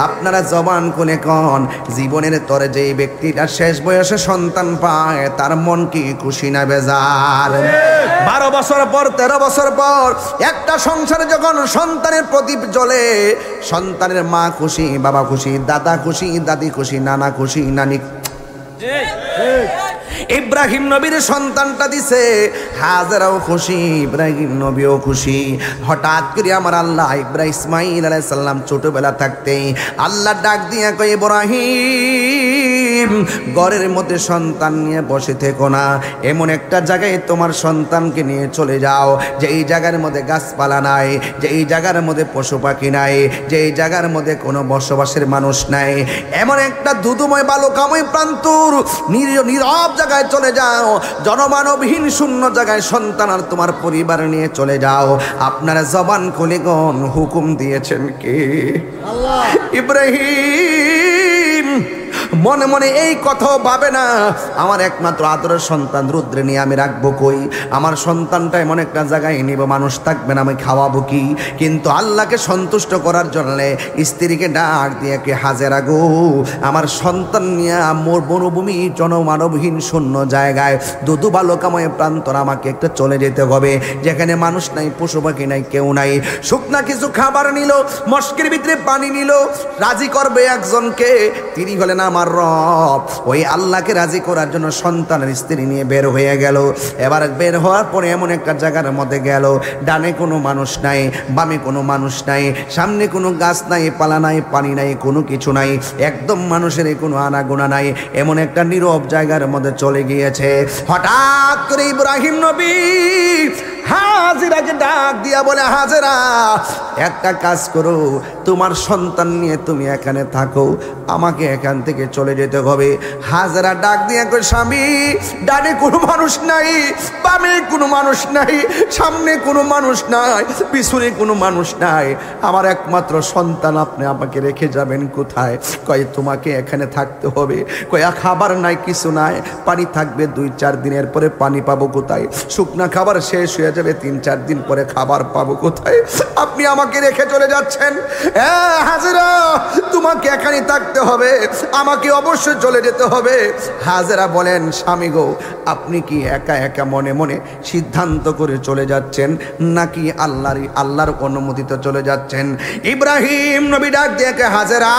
আপনারা জবান খুলে কোন, জীবনের তরে যেই ব্যক্তিটা শেষ বয়সে সন্তান পায়, তার মন কি খুশি না বেজার? 12 বছর পর, 13 বছর পর একটা সংসারে যখন সন্তানের প্রদীপ জ্বলে, সন্তানের মা খুশি, বাবা খুশি, দাদা খুশি, দাদি খুশি, নানা খুশি, নানি। ইব্রাহিম নবীর সন্তানটা দিছে, হাজেরাও খুশি, ইব্রাহিম নবীও খুশি। হঠাৎ করে আমার আল্লাহ ইসমাঈল আলাইহিস সালাম ছোটবেলা থাকতেই আল্লাহ ডাক দিয়া কয়, ইব্রাহিম, ঘরের মধ্যে সন্তান নিয়ে বসে থেকো না, এমন একটা জায়গায় তোমার সন্তানকে নিয়ে চলে যাও, যে এই জায়গার মধ্যে গাছপালা নাই, যে এই জায়গার মধ্যে পশু পাখি নাই, যে এই জায়গার মধ্যে কোনো বসবাসের মানুষ নাই, এমন একটা ধুধুময় বালুকাময় প্রান্তর নীরব জায়গায় চলে যাও, জনমানবহীন শূন্য জায়গায় সন্তান আর তোমার পরিবার নিয়ে চলে যাও। আপনারা জবান খুলে কোন, হুকুম দিয়েছেন কে? আল্লাহ। ইব্রাহিম মনে মনে এই কথাও ভাবে না, আমার একমাত্র আদরের সন্তান রুদ্রে নিয়ে আমি রাখবো কই? আমার সন্তানটা এমন একটা জায়গায় নিব, মানুষ থাকবে না, আমি খাওয়াবো কি? কিন্তু আল্লাহকে সন্তুষ্ট করার জন্য স্ত্রীকে ডাক দিয়ে কে, হাজেরা গো, আমার সন্তান নিয়ে মোর বনভূমি জনমানবহীন শূন্য জায়গায় দুধু বালকাময় প্রান্তর আমাকে একটা চলে যেতে হবে, যেখানে মানুষ নাই, পশু পাখি নাই, কেউ নাই। শুকনা কিছু খাবার নিল, মস্কের ভিতরে পানি নিল, রাজি করবে একজনকে, তিনি হলেন আমার রব। ওই আল্লাহকে রাজি করার জন্য সন্তানের স্ত্রী নিয়ে বের হয়ে গেল। এবার বের হওয়ার পরে এমন একটা জায়গার মধ্যে গেল, ডানে কোনো মানুষ নাই, বামে কোনো মানুষ নাই, সামনে কোনো গাছ নাই, পালা নাই, পানি নাই, কোনো কিছু নাই, একদম মানুষের কোনো আনাগোনা নাই, এমন একটা নীরব জায়গার মধ্যে চলে গিয়েছে। হঠাৎ করে ইব্রাহিম নবী হাজেরাকে ডাক দিয়া বলে, হাজেরা, একটা কাজ করো, তোমার সন্তান নিয়ে তুমি এখানে থাকো, আমাকে এখান থেকে চলে যেতে হবে। হাজেরা ডাক দিয়া কই, স্বামী, ডানে কোনো মানুষ নাই, বামে কোনো মানুষ নাই, সামনে কোনো মানুষ নাই, পিছনে কোনো মানুষ নাই, আমার একমাত্র সন্তান, আপনি আমাকে রেখে যাবেন কোথায়? কয়, তোমাকে এখানে থাকতে হবে। কয়া, খাবার নাই, কিছু নাই, পানি থাকবে 2-4 দিনের পরে, পানি পাবো কোথায়? শুকনা খাবার শেষ হয়ে যাবে, 3-4 দিন পরে খাবার পাবো কোথায়? আপনি আমাকে রেখে চলে যাচ্ছেন? হ্যাঁ হাজেরা, তোমাকে এখানে থাকতে হবে, আমাকে অবশ্যই চলে যেতে হবে। হাজেরা বলেন, স্বামী গো, আপনি কি একা একা মনে মনে সিদ্ধান্ত করে চলে যাচ্ছেন, নাকি আল্লাহর অনুমতিতে চলে যাচ্ছেন? ইব্রাহিম নবী ডাক দিয়ে, হাজেরা,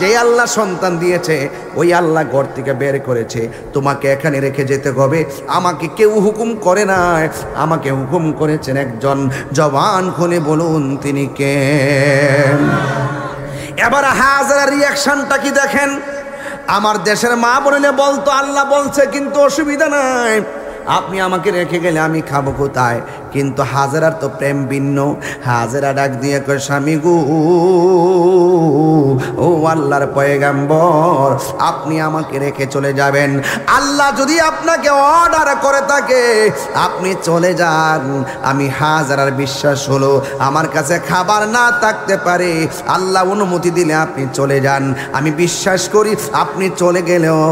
যে আল্লাহ সন্তান দিয়েছে, ওই আল্লাহ ঘর থেকে বের করেছে, তোমাকে এখানে রেখে যেতে হবে। আমাকে কেউ হুকুম করে নাই, আমাকে হুকুম করেছেন একজন, জবান খুলে বলুন তিনি কে? এবার হাজেরার রিয়াকশনটা কি দেখেন। আমার দেশের মা বলে বলতো, আল্লাহ বলছে কিন্তু অসুবিধা নাই, আপনি আমাকে রেখে গেলে আমি খাবো কোথায়? কিন্তু হাজেরার তো প্রেম ভিন্ন। হাজেরা ডাক দিয়ে কয়, স্বামী গো, ও আল্লাহর পয়গাম্বর, আপনি আমাকে রেখে চলে যাবেন। আল্লাহ যদি আপনাকে অর্ডার করে থাকে, আপনি চলে যান। আমি হাজেরার বিশ্বাস হলো, আমার কাছে খাবার না থাকতে পারে, আল্লাহ অনুমতি দিলে আপনি চলে যান। আমি বিশ্বাস করি আপনি চলে গেলেও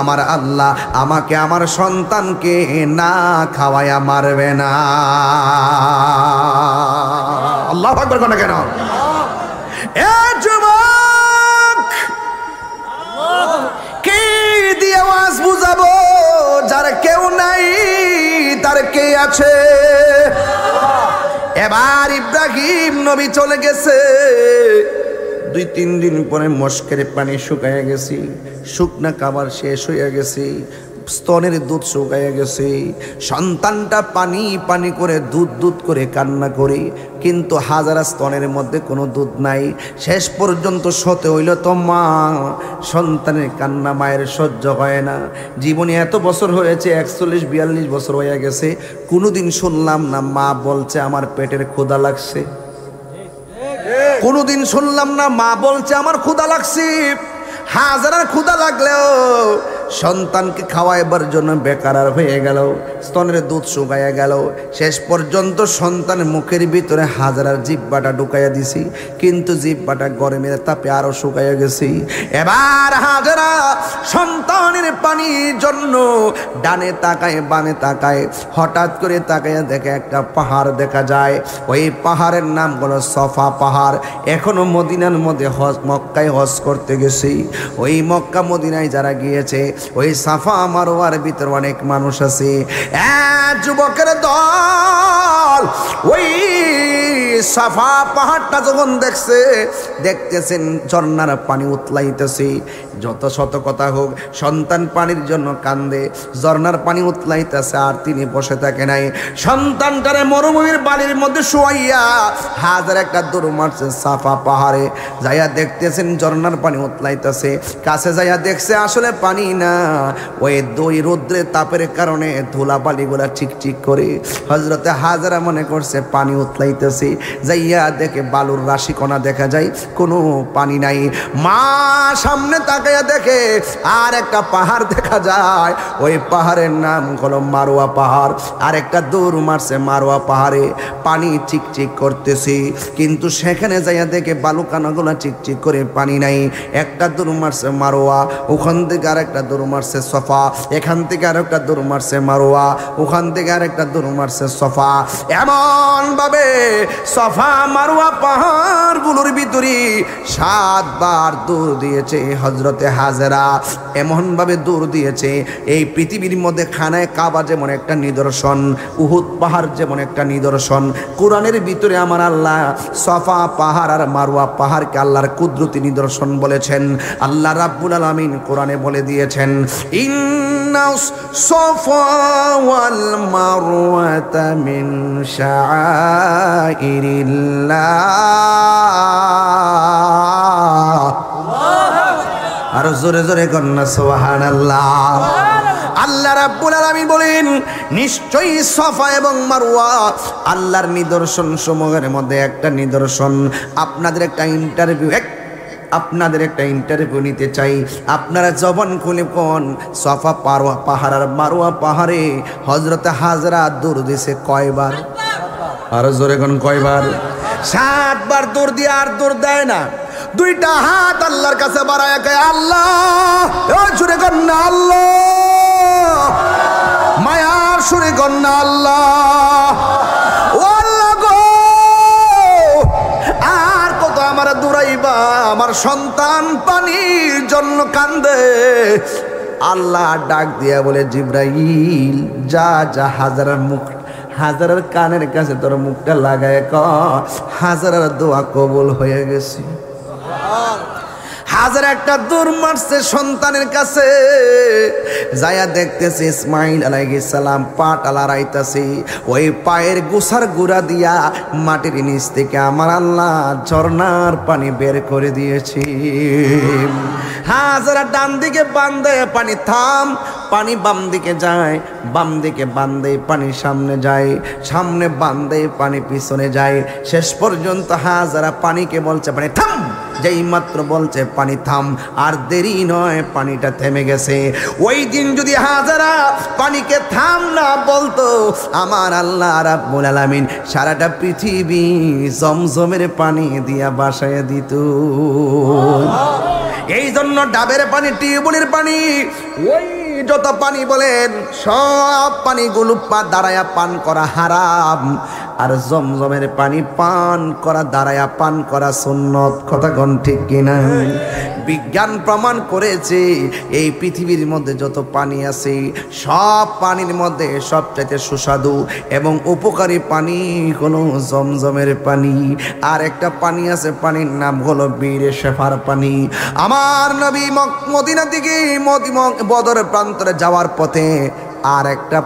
আমার আল্লাহ আমাকে, আমার সন্তানকে না খাওয়ায়া মারবে না। আল্লাহু আকবার কোন কেন? এ যুবক, কে দিয়ে আওয়াজ বুঝাবো? যার কেউ নাই তার কে আছে? এবার ইব্রাহিম নবী চলে গেছে। 2-3 দিন পরে মস্কের পানি শুকাইয়া গেছি, শুকনা খাবার শেষ হইয়া গেছি, স্তনের দুধ শুকাইয়া গেছে। সন্তানটা পানি পানি করে দুধ দুধ করে কান্না করে, কিন্তু হাজারা স্তনের মধ্যে কোনো দুধ নাই। শেষ পর্যন্ত সতে হইল তো মা, সন্তানের কান্না মায়ের সহ্য হয় না। জীবনে এত বছর হয়েছে, 41-42 বছর হয়ে গেছে, কোনোদিন শুনলাম না মা বলছে আমার পেটের ক্ষুধা লাগছে। কোনোদিন শুনলাম না মা বলছে আমার ক্ষুধা লাগছে। হাজারার ক্ষুধা লাগলেও সন্তানকে খাওয়াইবার জন্য বেকার হয়ে গেল, স্তনের দুধ শুকাইয়া গেল। শেষ পর্যন্ত সন্তানের মুখের ভিতরে হাজারার জিহ্বাটা ঢুকাইয়া দিছি, কিন্তু জিহ্বাটা গরমের তাপে আরো শুকাইয়া গেছি। এবার হাজারা সন্তানের পানির জন্য ডানে তাকায় বামে তাকায়, হঠাৎ করে তাকাইয়া দেখে একটা পাহাড় দেখা যায়। ওই পাহাড়ের নাম হলো সফা পাহাড়। এখনো মদিনার মধ্যে মক্কায় হজ করতে গেছি। ওই মক্কা মদিনায় যারা গিয়েছে, ওই সাফা মারোয়ার ভিতর অনেক মানুষ আছে। যুবকের দল ওই সাফা পাহাড়টা যখন দেখতেছেন ঝর্ণার পানি উতলাইতেছে। যত শত কথা হোক, সন্তান পানির জন্য কান্দে, ঝর্ণার পানি উতলাইতেছে, আর তিনি বসে থাকে নাই। সন্তানটারে মরুভূমির বালির মধ্যে শুয়াইয়া হাজার একটা দৌড় মারছে সাফা পাহাড়ে। যাইয়া দেখতেছেন ঝর্ণার পানি উতলাইতেছে। কাছে যাইয়া দেখছে আসলে পানি না, ওই দুই রৌদ্রের তাপের কারণে ধুলা বালিগুলা চিকচিক করে। হযরতে হাজারা মনে করছে পানি উতলাইতেছে, যাইয়া দেখে বালুর রাশিকণা দেখা যায়, কোনো পানি নাই। মা সামনে তাকাইয়া দেখে আর একটা পাহাড় দেখা যায়। ওই পাহাড়ের নাম হলো মারোয়া পাহাড়। আর একটা দৌড় মারছে মারোয়া পাহাড়ে, পানি চিকচিক করতেছে, কিন্তু সেখানে যাইয়া দেখে বালুকানাগুলা চিকচিক করে পানি নাই। একটা দৌড় মারছে মারোয়া, ওখান থেকে আর একটা দৌড় মারছে সফা, এখান থেকে আর একটা দৌড় মারছে মারোয়া, ওখান থেকে আর একটা দৌড় মারছে সফা। এমন ভাবে সফা মারোয়া পাহাড়গুলোর ভিতরে 7 বার দৌড় দিয়েছে হযরতে হাজেরা। এমন ভাবে দৌড় দিয়েছে, এই পৃথিবীর মধ্যে খানায় কাবা যেমন একটা নিদর্শন, উহুদ পাহাড় যেমন একটা নিদর্শন, কোরআনের ভিতরে আমার আল্লাহ সফা পাহাড় আর মারোয়া পাহাড়কে আল্লাহর কুদরতি নিদর্শন বলেছেন। আল্লাহ রাব্বুল আলামিন কোরআনে বলে দিয়েছেন, ইন্নাস সফা ওয়াল মারওয়াতা মিন শাআইরিল্লাহ। আর জোরে জোরে কন্যা সুবহানাল্লাহ। আল্লাহ রাব্বুল আলামিন বলেন, নিশ্চয়ই সফা এবং মারওয়া আল্লাহর নিদর্শন সমূহের মধ্যে একটা নিদর্শন। আপনাদের একটা ইন্টারভিউ নিতে চাই। আপনারা জবান খুলে কোন সফা পাহাড় আর মারওয়া পাহাড়ে হযরতে হাজরা দৌড় দিয়েছে কয়বার? আর জোরে কোন কয়বার? 7 বার দৌড় দিয়ে আর দৌড় দেয় না। 2টা হাত আল্লাহর কাছে বাড়ায় কয় আল্লাহ, জোরে কোন না আল্লাহ, মায়ার সুরে কোন না আল্লাহ, ও আল্লাহ গো, আর কত আমার দৌড়াইবা? আমার সন্তান পানির জন্য কান্দে। আল্লাহ ডাক দিয়া বলে, জিব্রাইল যা যা হাজারার কানের কাছে তোর মুখটা লাগায় কর, হাজারার দোয়া কবুল হয়ে গেছে। হাজার একটা দৌড় মারছে সন্তানের কাছে, যায়া দেখতেছে ইসমাইল আলাইহিস সালাম পাটা লড়াইতেছে। ওই পায়ের গোছার গুড়া দিয়া মাটির নিচ থেকে আমার আল্লাহ ঝর্ণার পানি বের করে দিয়েছে। হাজারা ডান দিকে বান্ধে পানি থাম, পানি বাম দিকে যায়, বাম দিকে বান্ধে পানি সামনে যায়, সামনে বান্ধে পানি পিছনে যায়। শেষ পর্যন্ত হাজারা পানিকে বলছে পানি থাম, যেই মাত্র বলছে পানি থাম, আর দেরি নয়, পানিটা থেমে গেছে। ওই দিন যদি হাজারা পানিকে থাম না বলতো, আমার আল্লাহ রাব্বুল আলামিন সারাটা পৃথিবী জমজমের পানি দিয়া বাসায় দিত। এই জন্য ডাবের পানি, টিউবওয়েলের পানি ওই যত পানি বলেন সব পানিগুলো দাঁড়ায়া পান করা হারাম, আর জমজমের পানি পান করা দাঁড়ায়া পান করা সুন্নত। কথা কোন ঠিক কিনা? বিজ্ঞান প্রমাণ করেছে এই পৃথিবীর মধ্যে যত পানি আছে সব পানির মধ্যে সবচাইতে সুস্বাদু এবং উপকারী পানি হলো জমজমের পানি। আর একটা পানি আছে, পানির নাম হলো বীরে শেফার পানি। আমার নবী মদিনা থেকে বদর প্রান্তরে যাওয়ার পথে আর একটা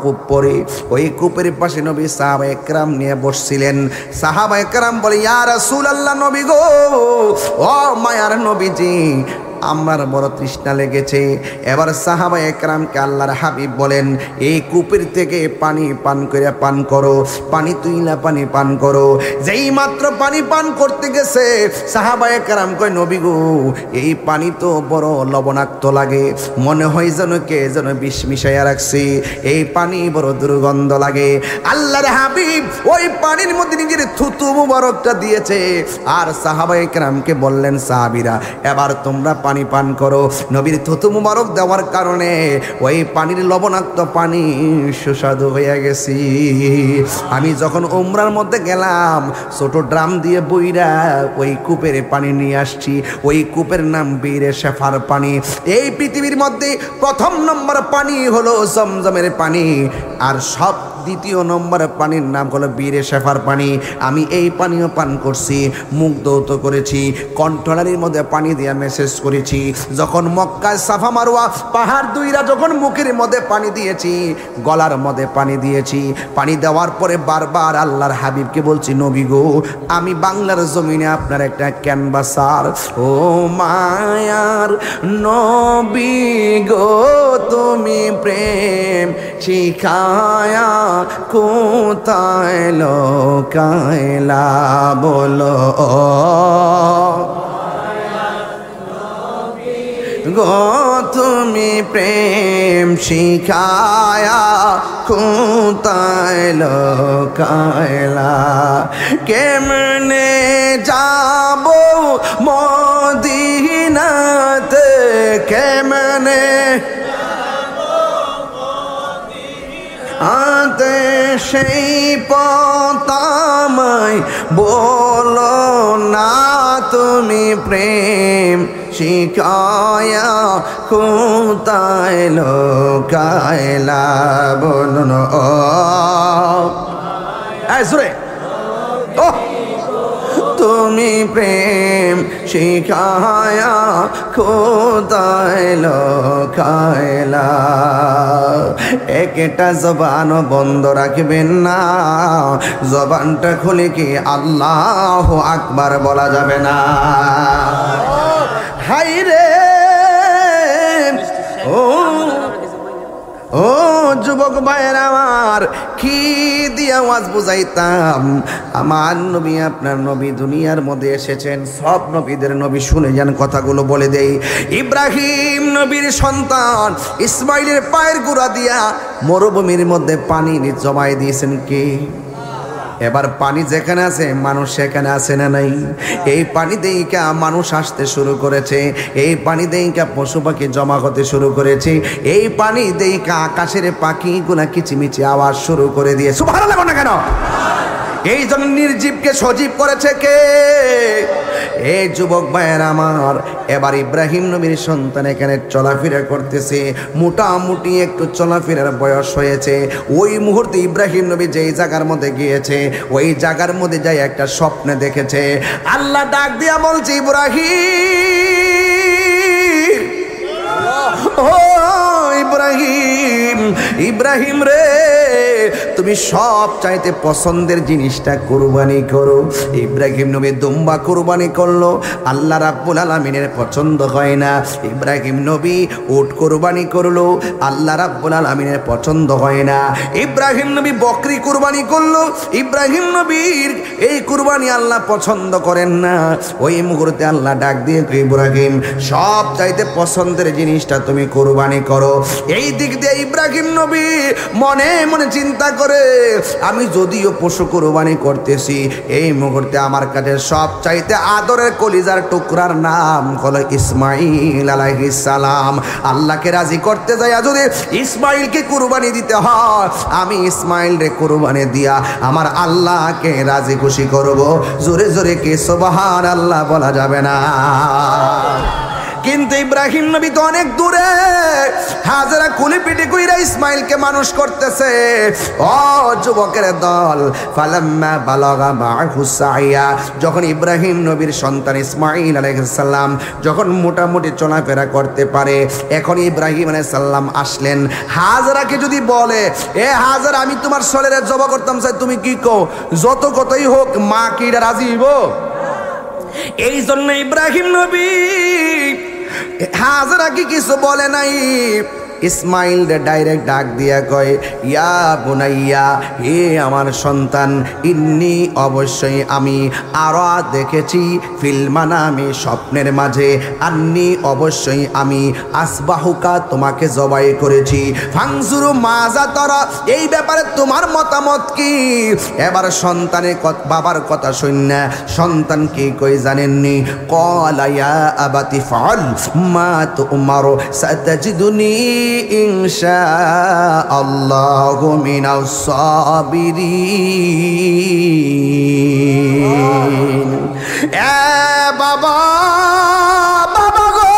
কূপ পরে, ওই কূপের পাশে নবী সাহাবা একরাম নিয়ে বসছিলেন। সাহাবা একরাম বলে, ইয়া রাসূলুল্লাহ, নবী গো, ও মায়ার নবীজি, আমার বড় তৃষ্ণা লেগেছে। এবার সাহাবা একরামকে আল্লাহর হাবিব বলেন, এই কূপের থেকে পানি পান করে পান করো, পানি তুইলা পানি পান করো। যেই মাত্র পানি পান করতে গেছে সাহাবা একরাম কয়, নবী গো, এই পানি তো বড় লবণাক্ত লাগে, মনে হয় যেন কে যেন বিষ মিশাইয়া রাখছি, এই পানি বড় দুর্গন্ধ লাগে। আল্লাহর হাবিব ওই পানির মধ্যে নিজের থুতু মুবারকটা দিয়েছে, আর সাহাবা একরামকে বললেন, সাহাবীরা এবার তোমরা পানি পান করো। নবীর থুতু মুবারক দেওয়ার কারণে ওই পানির লবণাক্ত পানি সুস্বাদু হয়ে গেছি। আমি যখন উমরার মধ্যে গেলাম, ছোট ড্রাম দিয়ে বইরা ওই কূপের পানি নিয়ে আসছি। ওই কূপের নাম বীরে শেফার পানি। এই পৃথিবীর মধ্যে প্রথম নম্বর পানি হলো জমজমের পানি, আর সব দ্বিতীয় নম্বর পানির নাম হলো বীরে শেফার পানি। আমি এই পানিও পান করছি, মুখ ধৌত করেছি, কণ্ঠনালীর মধ্যে পানি দিয়ে মেসেজ করেছি। যখন মক্কায় সাফা মারওয়া পাহাড় দুইরা যখন মুখের মধ্যে পানি দিয়েছি, গলার মধ্যে পানি দিয়েছি, পানি দেওয়ার পরে বারবার আল্লাহর হাবিবকে বলছি, নবী গো, আমি বাংলার জমিনে আপনার একটা ক্যানভাসার। ও মায়ার নবী গো, তুমি প্রেম শিখায়া কোথায় লোকাইলা বলো গো, তুমি প্রেম শিখায়া কোথায় লোকাইলা, কেমনে যাব মদিনাতে, কেমনে আতে সেই পতামাই বলো না, তুমি প্রেম শিখায়া কোথায় লোকাইলা বলো না। সুরে ও, তুমি প্রেম শিখায়া কোথায় লোকাইলা। একটা জবান বন্ধ রাখবেন না, জবানটা খুলে কি আল্লাহু আকবার বলা যাবে না? হাই রে ও যুবক ভাইয়ের আমার, কি দিয়ে আওয়াজ বুঝাইতাম? আমার নবী আপনার নবী দুনিয়ার মধ্যে এসেছেন, সব নবীদের নবী শুনে যান, কথাগুলো বলে দেই। ইব্রাহিম নবীর সন্তান ইসমাইলের পায়ের গোড়া দিয়া মরুভূমির মধ্যে পানি জমাই দিয়েছেন কে? এবার পানি যেখানে আছে মানুষ সেখানে আছে না নাই? এই পানি দেইকা মানুষ আসতে শুরু করেছে, এই পানি দেইকা পশু পাখি জমা হতে শুরু করেছে, এই পানি দেইকা আকাশের পাখিগুলা কিচিমিচি আওয়াজ শুরু করে দিয়ে। সুবহানাল্লাহ না কেন? এই জন্য নির্জীবকে সজীব করেছে কে? এই যুবক ভাইয়ের আমার, এবার ইব্রাহিম নবীর সন্তান এখানে চলাফেরা করতেছে, মোটামুটি একটু চলাফেরার বয়স হয়েছে। ওই মুহূর্তে ইব্রাহিম নবী যেই জায়গার মধ্যে গিয়েছে, ওই জায়গার মধ্যে যাই একটা স্বপ্নে দেখেছে। আল্লাহ ডাক দিয়া বলছে, ইব্রাহিম, ও ইব্রাহিম, ইব্রাহিম রে, তুমি সব চাইতে পছন্দের জিনিসটা কুরবানি করো। ইব্রাহিম নবী দুম্বা কুরবানি করলো, আল্লাহ রাব্বুল আলামিনের পছন্দ হয় না। ইব্রাহিম নবী উট কুরবানি করলো, আল্লাহ রাব্বুল আলামিনের পছন্দ হয় না। ইব্রাহিম নবী বকরি কুরবানি করলো, ইব্রাহিম নবীর এই কুরবানি আল্লাহ পছন্দ করেন না। ওই মুহূর্তে আল্লাহ ডাক দিয়ে, ইব্রাহিম সব চাইতে পছন্দের জিনিসটা তুমি কুরবানি করো। এই দিক দিয়ে ইব্রাহিম নবী মনে মনে চিন্তা করে, আমি যদিও পশু কুরবানি করতেছি, এই মুহূর্তে আমার কাছে সবচাইতে আদরের কলিজার টুকরার নাম হলো ইসমাইল আলাইহিস সালাম। আল্লাহকে রাজি করতে যাইয়া যদি ইসমাইলকে কুরবানি দিতে হয়, আমি ইসমাইল রে কুরবানি দিয়া আমার আল্লাহকে রাজি খুশি করব। জোরে জোরে কি সুবহানাল্লাহ বলা যাবে না? কিন্তু ইব্রাহিম নবী তো অনেক দূরে, হাজেরা কুলি পিটি কইরা ইসমাইলকে মানুষ করতেছে। ও যুবকের দল, ফালাম্মা বালাগা মাহু সাইয়া, যখন ইব্রাহিম নবীর সন্তান ইসমাইল আলাইহিস সালাম যখন মোটামুটি চলাফেরা করতে পারে, এখন ইব্রাহিম আলাইহিস সালাম আসলেন। হাজেরাকে যদি বলে, এ হাজেরা আমি তোমার শরীরে জবা করতাম চাই, তুমি কি কও? যত কতই হোক মা কি রাজি হইব? এই জন্য ইব্রাহিম নবী হাজেরা কি কিছু বলে নাই, ইসমাইল রে ডাইরেক্ট ডাক দিয়া কয়, ইয়া বুনাইয়া, হে আমার সন্তান, ইন্নি অবশ্যই আমি আরা দেখেছি ফিল মানামি স্বপ্নের মাঝে, আন্নি অবশ্যই আমি আসবাহুকা তোমাকে জবাই করেছি, ফাংসুরু মাজা তরা, এই ব্যাপারে তোমার মতামত কি? এবার সন্তানের বাবার কথা শুননা সন্তান কি কই জানেননি? ক্বালা ইয়া আবাতি ফাল মা তুমারু সাতাজিদুনি ইনশাআল্লাহু মিনাস সাবিরিন। এ বাবা, বাবা গো,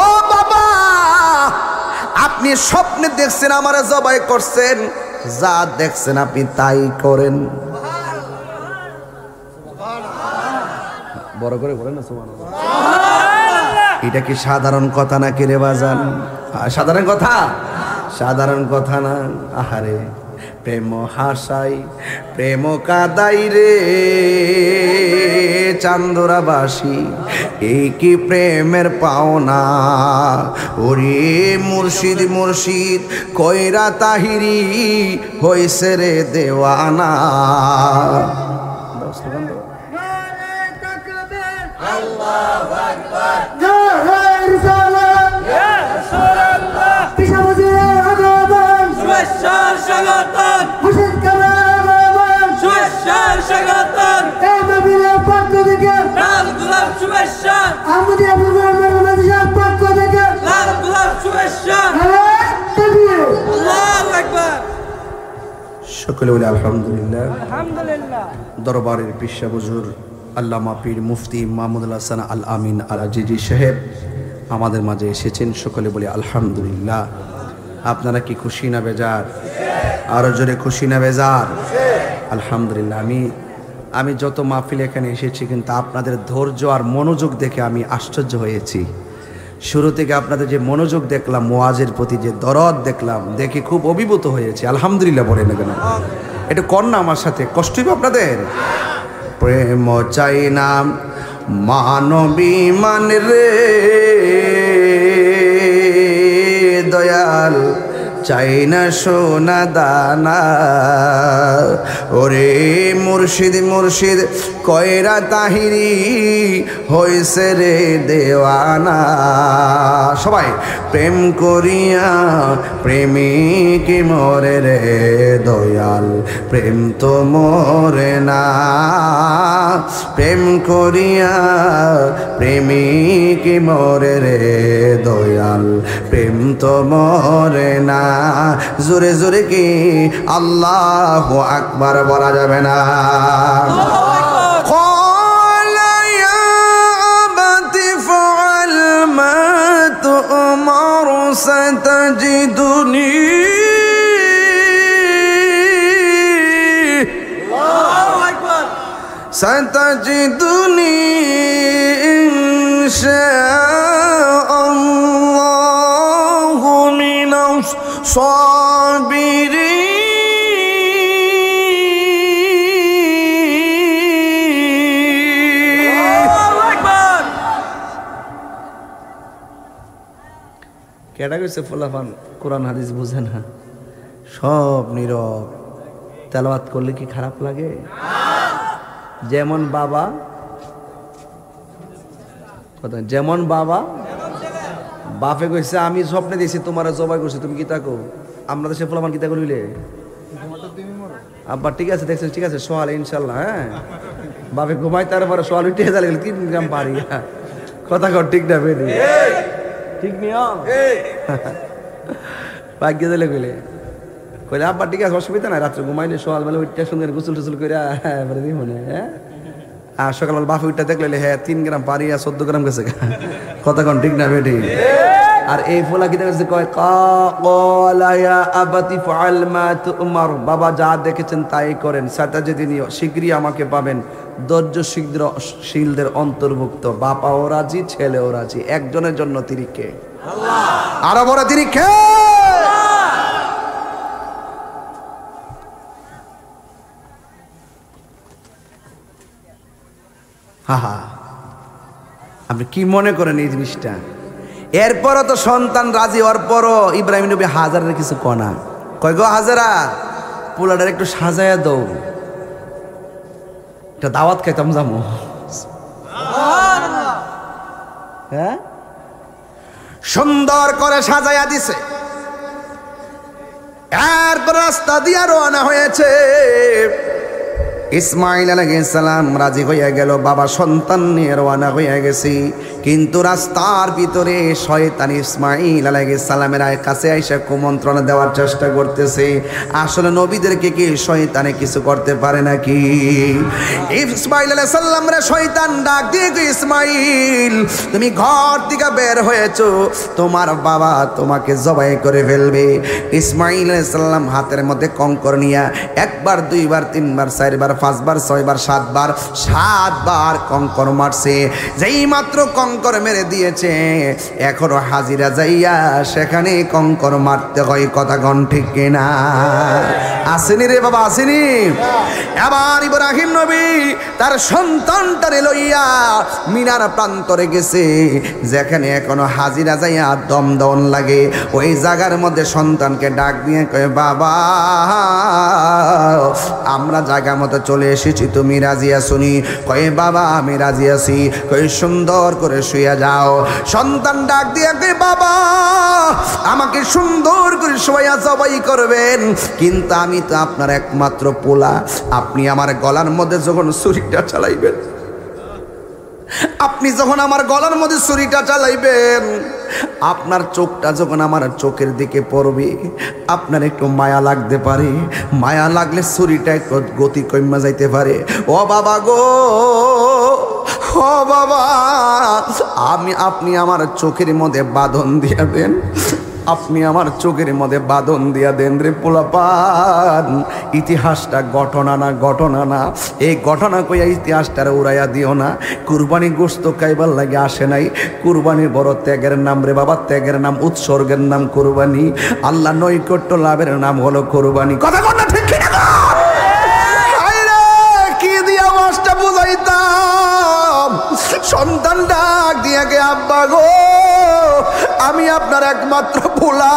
ও বাবা, আপনি স্বপ্নে দেখছেন আমারে জবাই করছেন, যা দেখছেন আপনি তাই করেন। বড় করে বলেন না সুবহানাল্লাহ। এটা কি সাধারণ কথা নাকি রে বাজান? সাধারণ কথা? সাধারণ কথা না। আহারে, প্রেম হাসাই প্রেম কাদাই রে চান্দরাবাসী, এই কি প্রেমের পাওনা? ওরে মুর্শিদ মুর্শিদ কইরা তাহিরি হইছে রে দেওয়ানা। আল্লাহু আকবার, জয় রিসালাত, ইয়া রাসূলুল্লাহ, পিশাবজিরে আগমন, শুভেচ্ছা স্বাগতম, মুর্শিদ কালাম আগমন, শুভেচ্ছা স্বাগতম, এই নবীর পক্ষ থেকে লাল গোলাপ শুভেচ্ছা, আহমদিয়া পূর্বের পক্ষ থেকে লাল গোলাপ শুভেচ্ছা, তাকবীর, আল্লাহু আকবার। সকলে বলে আলহামদুলিল্লাহ। আলহামদুলিল্লাহ। দরবারের পিসা হুজুর আল্লামা পীর মুফতি মাহমুদুল হাসান আল আমিন আল আজিজি সাহেব আমাদের মাঝে এসেছেন, সকলে বলে আলহামদুলিল্লাহ। আপনারা কি খুশি না বেজার? আরো জোরে খুশি না বেজার? আলহামদুলিল্লাহ। আমি যত মাহফিল এখানে এসেছি, কিন্তু আপনাদের ধৈর্য আর মনোযোগ দেখে আমি আশ্চর্য হয়েছি। শুরু থেকে আপনাদের যে মনোযোগ দেখলাম, ওয়াজের প্রতি যে দরদ দেখলাম, দেখে খুব অভিভূত হয়েছে। আলহামদুলিল্লাহ বলে না কেন? এটা কন্যা আমার সাথে কষ্ট হইব আপনাদের? প্রেম চাই না মানবিমান রে দয়াল, চাই না সোনা দানা। ওরে মুর্শিদ মুর্শিদ কয়রা তাহিরি হইছে রে দেওয়ানা। সবাই প্রেম করিয়া প্রেমিক মরে রে দয়াল, প্রেম তো মরে না। প্রেম করিয়া প্রেমিক মরে রে দয়াল, প্রেম তো মরে না। জোরে জোরে কি আল্লাহু আকবার বলা যাবে না? ستجدني الله أكبر ستجدني إن شاء الله من الصابرين কেডা কইছে ফুলাফান কোরআন হাদিস বুঝে না, সব নীরব। তেলাওয়াত করলে কি খারাপ লাগে? যেমন বাবা কথা, যেমন বাবা বাপে কইছে আমি স্বপ্নে দিয়েছি তোমার জবাই করছি, তুমি কি তাকো? আমরা দেশে পোলামান কি তাকো নিলে? আব্বা ঠিক আছে, দেখছো ঠিক আছে, সোয়াল ইনশাল্লাহ। হ্যাঁ, বাপে ঘুমাই তারপরে সোয়াল উঠে গেলে 3 গ্রাম পারি। কথা কর ঠিক না বেরি? ঠিক নিয়ম ভাগ্য দিলে কইলে কইলে আব্বা ঠিক আছে, অসুবিধা নাই, রাত্রে ঘুমাইলে সোয়াল বেলা উঠতে সুন্দর গোসল টুসল করে দিব মনে। হ্যাঁ, আর সকালবেলা বাপে উঠতে দেখলে হ্যাঁ 3 গ্রাম পারি আর 14 গ্রাম গেছে। কথা কন ঠিক না বেটি? আর এই ফোলা কি দেখেছে কয় ক্বালা ইয়া আবাতি ফাআল মা তুমার, বাবা যা দেখেছেন তাই করেন, সাতাজিদিনী শীঘ্রই আমাকে পাবেন। ধৈর্যশীলদের অন্তর্ভুক্ত। বাপাও রাজি, ছেলেও রাজি। একজনের জন্য তিনি কে? আল্লাহ। আরো বড় তিনি কে? হা, আপনি কি মনে করেন এই জিনিসটা? এরপরও তো সন্তান রাজি হওয়ার পরও ইব্রাহিম নবী হাজারের কিছু কনা কয়, গো হাজারা পোলাটার একটু সাজায়া দাও, একটা দাওয়াত খাইতাম যাবো। হ্যাঁ, সুন্দর করে সাজায়া দিছে। এরপর রাস্তা দিয়া রওনা হয়েছে। ইসমাইল আলাইহিস সালাম রাজি হইয়া গেল, বাবা সন্তান নিয়ে রওনা হইয়া গেছি। কিন্তু রাস্তার ভিতরে শয়তান ইসমাইল আলাইহিস সালামের কাছে আইসা কুমন্ত্রণা দেওয়ার চেষ্টা করতেছে। আসলে নবীদেরকে কি শয়তানে কিছু করতে পারে নাকি? ইসমাইল আলাইহিস সালাম রে শয়তান ডাক দিয়ে, ইসমাইল তুমি ঘর থেকে বের হয়েছো, তোমার বাবা তোমাকে জবাই করে ফেলবে। ইসমাইল আলাইহিস সালাম হাতের মধ্যে কঙ্কর নিয়া 1 বার 2 বার 3 বার 4 বার 5 বার 6 বার 7 বার কঙ্কর মারছে। যেই মাত্র কঙ্কর মেরে দিয়েছে, এখনো হাজিরা যাইয়া সেখানে কঙ্কর মারতে হয়। কথা গণ ঠিক কিনা? আসেনি রে বাবা, আসেনি? এবার ইব্রাহিম নবী তার সন্তানটারে লইয়া মিনার প্রান্তরে গেছে, যেখানে এখনো হাজিরা যাইয়া দম দন লাগে। ওই জায়গার মধ্যে সন্তানকে ডাক দিয়ে কয়, বাবা আমরা জায়গা মতো চলে এসেছি, তুমি রাজি আছনি? কয়ে বাবা আমি রাজি আছি। কয়ে সুন্দর করে শুয়ে যাও। সন্তান ডাক দিয়ে কয়ে, বাবা আমাকে সুন্দর করে শুয়ে জবাই করবেন, কিন্তু আমি তো আপনার একমাত্র পোলা। আপনি আমার গলার মধ্যে যখন ছুরিটা চালাইবেন, আপনি যখন আমার গলার মধ্যে ছুরিটা চালাইবেন, আপনার চোখটা যখন আমার চোখের দিকে পড়বে, আপনার একটু মায়া লাগতে পারে। মায়া লাগলে ছুরিটা একটু গতি কমে যাইতে পারে। ও বাবা গো, ও বাবা, আপনি আমার চোখের মধ্যে বাঁধন দিয়া দেন, আপনি আমার চোখের মধ্যে বাঁধন দিয়া দেন রে পোলাপান। ইতিহাসটা ঘটনা না, এই ঘটনা কইয়া ইতিহাসটা উড়াইয়া দিও না। কুরবানি গোশত খাইবার লাগে আসে নাই। কুরবানির বড় ত্যাগের নাম রে বাবা, ত্যাগের নাম, উৎসর্গের নাম কুরবানি। আল্লাহ নৈকট্য লাভের নাম হলো কুরবানি। কথা কথা ঠিক কিনা? কি দিয়া মাসটা বুঝাইতাম? সন্তান ডাক দিয়া গে, আব্বা গো আমি আপনার একমাত্র পোলা,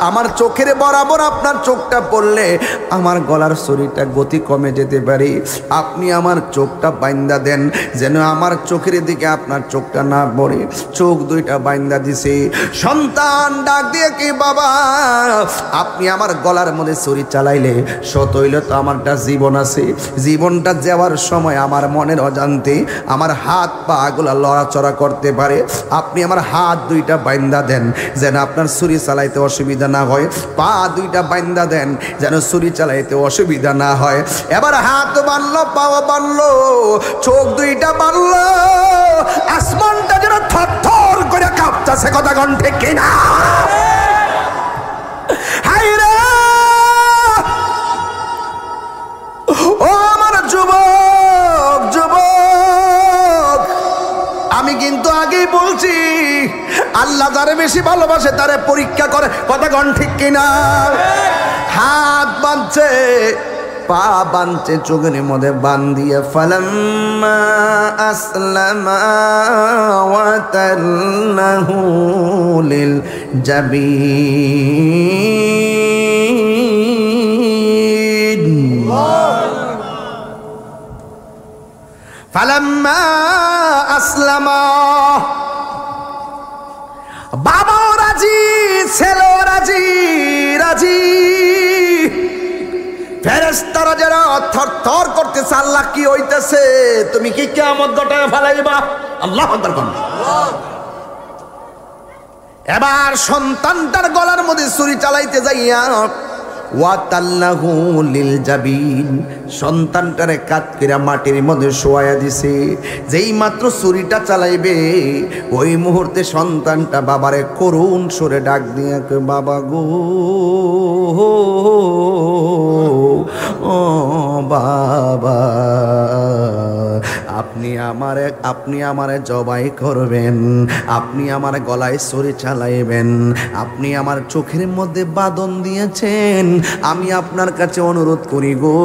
আমার চোখের বরাবর আপনার চোখটা পড়লে আমার গলার শরীরটা গতি কমে যেতে পারে। আপনি আমার চোখটা বাইন্দা দেন, যেন আমার চোখের দিকে আপনার চোখটা না পড়ে। চোখ দুইটা বাইন্দা দিছে। সন্তান ডাক দিয়ে কি, বাবা আপনি আমার গলার মধ্যে ছুরি চালাইলে সত হইলে তো আমারটা জীবন আছে। জীবনটা যাওয়ার সময় আমার মনের অজান্তে আমার হাত পা গুলা লড়াচড়া করতে পারে। আপনি আমার হাত দুইটা বাইন্দা দেন, যেন আপনার ছুরি চালাইতে অসুবিধা না হয়। পা দুইটা বাইন্দা দেন, যেন ছুরি চালাইতে অসুবিধা না হয়। এবার হাত বানলো, পাও বানলো, চোখ দুইটা বানলো, আসমানটা যেন থরথর করে কাঁপতেছে। কথা কোন ঠিক কিনা? হাই রে ও আমার যুবক, যুবক, আমি কিন্তু আগেই বলছি, আল্লাহ যারে বেশি ভালোবাসে তারে পরীক্ষা করে। কথা কোন ঠিক কিনা? হাত বাঁধছে, পা বাঁধছে, চোখের মধ্যে বান্ধিয়ে ফালাম্মা আসলামা ওয়া তাল্লাহু লিল জাবিন। ফালাম্মা আসলামা, বাবাও রাজি, ছেলেও রাজি, রাজি। ফেরেশতারা যারা থরথর করতেছে, আল্লাহ কি হইতেছে, তুমি কি কিয়ামত ঘটায় ফেলাইবা? আল্লাহু আকবার কোন। এবার সন্তানটার গলার মধ্যে ছুরি চালাইতে যাইয়া ওয়াতাল্লাহু লিল জাবিন, সন্তানটারে কাত করে মাটির মধ্যে শোয়াইয়া দিছে। যেই মাত্র ছুরিটা চালাইবে ওই মুহূর্তে সন্তানটা বাবারে করুণ সুরে ডাক দিয়ে, বাবা গো, ও বাবা, আপনি আমারে জবাই করবেন, আপনি আমার গলায় ছুরি চালাইবেন, আপনি আমার চোখের মধ্যে বাঁধন দিয়েছেন, আমি আপনার কাছে অনুরোধ করি গো,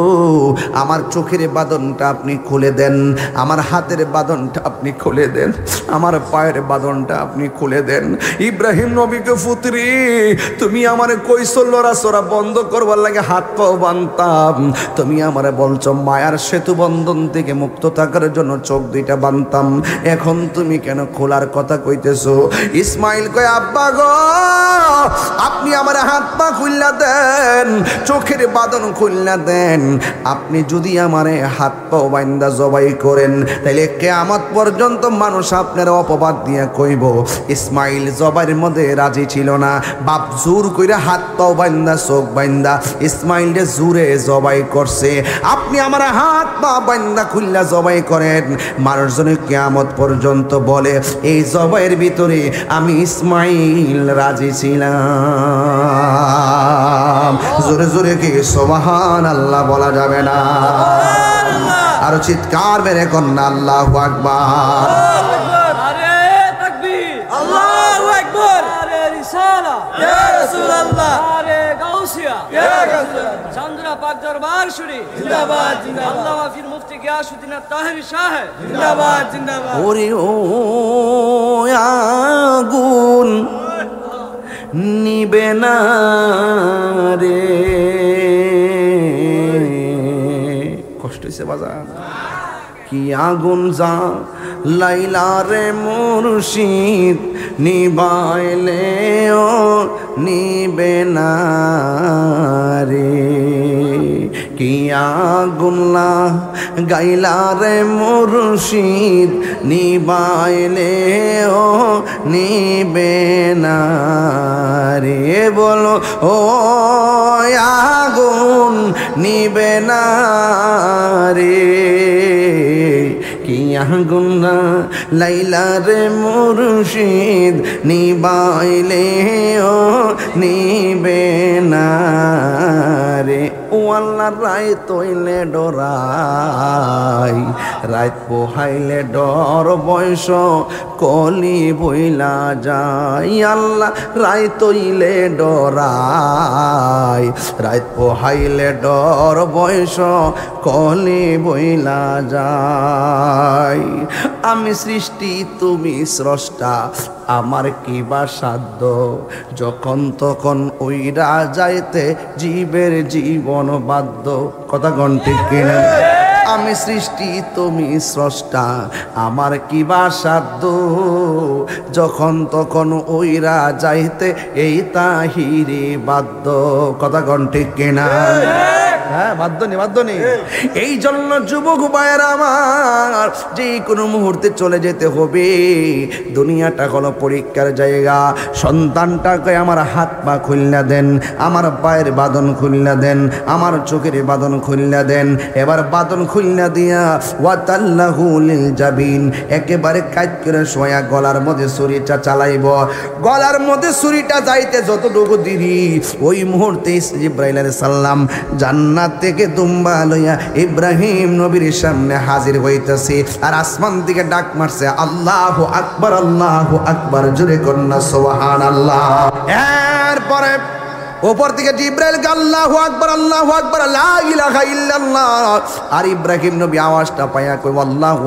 আমার চোখের বাঁধনটা আপনি খুলে দেন, আমার হাতের বাঁধনটা আপনি খুলে দেন, আমার পায়ের বাঁধনটা আপনি খুলে দেন। ইব্রাহিম নবীকে পুত্রী, তুমি আমারে কইছো লড়াচড়া বন্ধ করবার লাগে হাত পাও বানতাম, তুমি আমারে বলছো মায়ার সেতু বন্ধন থেকে মুক্ত থাকার জন্য চোখ দুইটা বানতাম, এখন তুমি কেন খোলার কথা কইতেছো? ইসমাইল কয়, আব্বা গো, আপনি আমার হাত পা খুললা দেন, চোখের বাঁধন খুললা দেন, আপনি যদি আমারে হাত পা বাইন্দা জবাই করেন তাইলে কিয়ামত পর্যন্ত মানুষ আপনার অপবাদ দিয়া কইব ইসমাইল জবাইয়ের মধ্যে রাজি ছিল না। বাপ জোর কইরা হাত পা বাইন্দা চোখ বাইন্দা ইসমাইলকে জোরে জবাই করছে, আপনি আমার হাত পা বাইন্দা খুললা জবাই করেন, মানুষজন কিয়ামত পর্যন্ত বলে এই জবাইয়ের ভিতরে আমি ইসমাইল রাজি ছিলাম। জোরে জোরে কি সুবহানাল্লাহ বলা যাবে না? আর চিৎকার মেরে কন্যা আল্লাহু আকবার। আরে তাকবীর, আল্লাহু আকবার, আরে রিসালা, ইয়া রাসূলুল্লাহ, আরে গাউসিয়া, ইয়া গাউসিয়া, চন্দ্রা পাক দরবার শরীফ জিন্দাবাদ, জিন্দাবাদ, আল্লামা ফির মুফতি গিয়াসউদ্দিন তাহেরি সাহেব জিন্দাবাদ, জিন্দাবাদ। ওরে ও আগুন নিবে না রে, কষ্ট হইছে বাজার, কি আগুন যা লাইলা রে মুর্শিদ, নিবাইলে ও নিবে না রে, কি আগুন গাইলা রে মুর্শিদ, নিবাইলে ও নিবে না রে, বলো ও আগুন নিবে না রে, কি আগুন লাইলা রে মুর্শিদ, নিবাইলে ও নিবে না রে। ও আল্লাহ রায় তৈলে ডরাই, রাত পোহাইলে ডর বয়স কলি বইলা যায়, আল্লাহ রায় তৈলে ডরাই, রাত পোহাইলে ডর বয়স কলি বইলা যায়। আমি সৃষ্টি তুমি স্রষ্টা, আমার কি বা সাধ্য, যখন তখন ওইরা যাইতে জীবের জীবন বাধ্য। কথা কোন ঠিক কিনা? আমি সৃষ্টি তুমি স্রষ্টা, আমার কি বা সাধ্য, যখন তখন ওইরা যাইতে এই তাহিরে বাধ্য। কথা কোন ঠিক কিনা? হ্যাঁ, বাধ্য নেই, বাধ্য নেই। এই জন্য যুবক ভাইয়েরা আমার, যে কোনো মুহূর্তে চলে যেতে হবে। দুনিয়াটা হলো পরীক্ষার জায়গা। সন্তানটাকে আমার হাত পা খুললা দেন, আমার পায়ের বাঁধন খুললা দেন, আমার চোখের বাঁধন খুললা দেন। এবার বাঁধন খুললা দিয়া ওয়াতাল্লাহু লিল জাবিন, একেবারে কাজ করে শোয়া গলার মধ্যে ছুরিটা চালাইব। গলার মধ্যে ছুরিটা যাইতে যতটুকু দেরি, ওই মুহূর্তে জিবরাইল আলাইহিস সালাম জান্নাত থেকে দুম্বা লইয়া ইব্রাহিম নবীর সামনে হাজির হইতেছে, আর আসমান থেকে ডাক মারছে, আল্লাহু আকবার, আল্লাহু আকবার, জোরে কন্যা সুবহানাল্লাহ। এরপরে ওপর থেকে জিব্রাইলকে আল্লাহু আকবার লা ইলাহা ইল্লাল্লাহ। আর ইব্রাহিম নবী আওয়াজটা পায়া কই আল্লাহু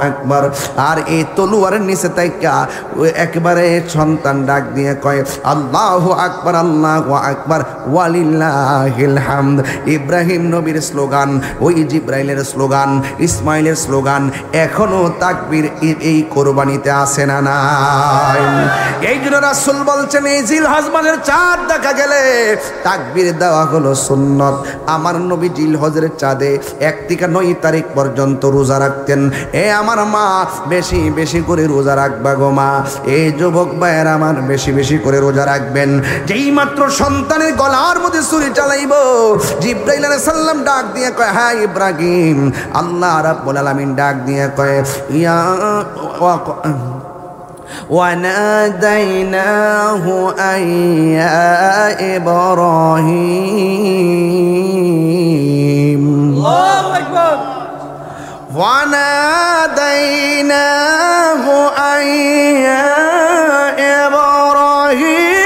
আকবার। আর এই তলোয়ারের নিচে তাইকা একবারে সন্তান ডাক দিয়ে কয় আল্লাহু আকবার ওয়ালিল্লাহিল হামদ। ইব্রাহিম নবীর স্লোগান, ওই জিব্রাইলের স্লোগান, ইসমাইলের স্লোগান এখনো তাকবীর এই কোরবানিতে আসে না নাই? এই জন্য রাসূল বলছেন এই জিলহজ মাসের চাঁদ দেখা গেলে তাকবীর দেওয়া হলো সুন্নত। আমার নবী জিলহজের চাঁদে 1 থেকে 9 তারিখ পর্যন্ত রোজা রাখতেন। আমার মা বেশি বেশি করে রোজা রাখবা গো মা। এই যুবক ভাইয়ের আমার বেশি বেশি করে রোজা রাখবেন। যেই মাত্র সন্তানের গলার মধ্যে ছুরি চালাইব, জিব্রাইল আলাইহিস সালাম ডাক দিয়ে কয় হ্যাঁ ইব্রাহিম। আল্লাহ রাব্বুল আলামিন ডাক দিয়ে কয় ইয়া وَنَادَيْنَاهُ أَن يَا إِبْرَاهِيمُ আল্লাহু আকবার। وَنَادَيْنَاهُ أَن يَا إِبْرَاهِيمُ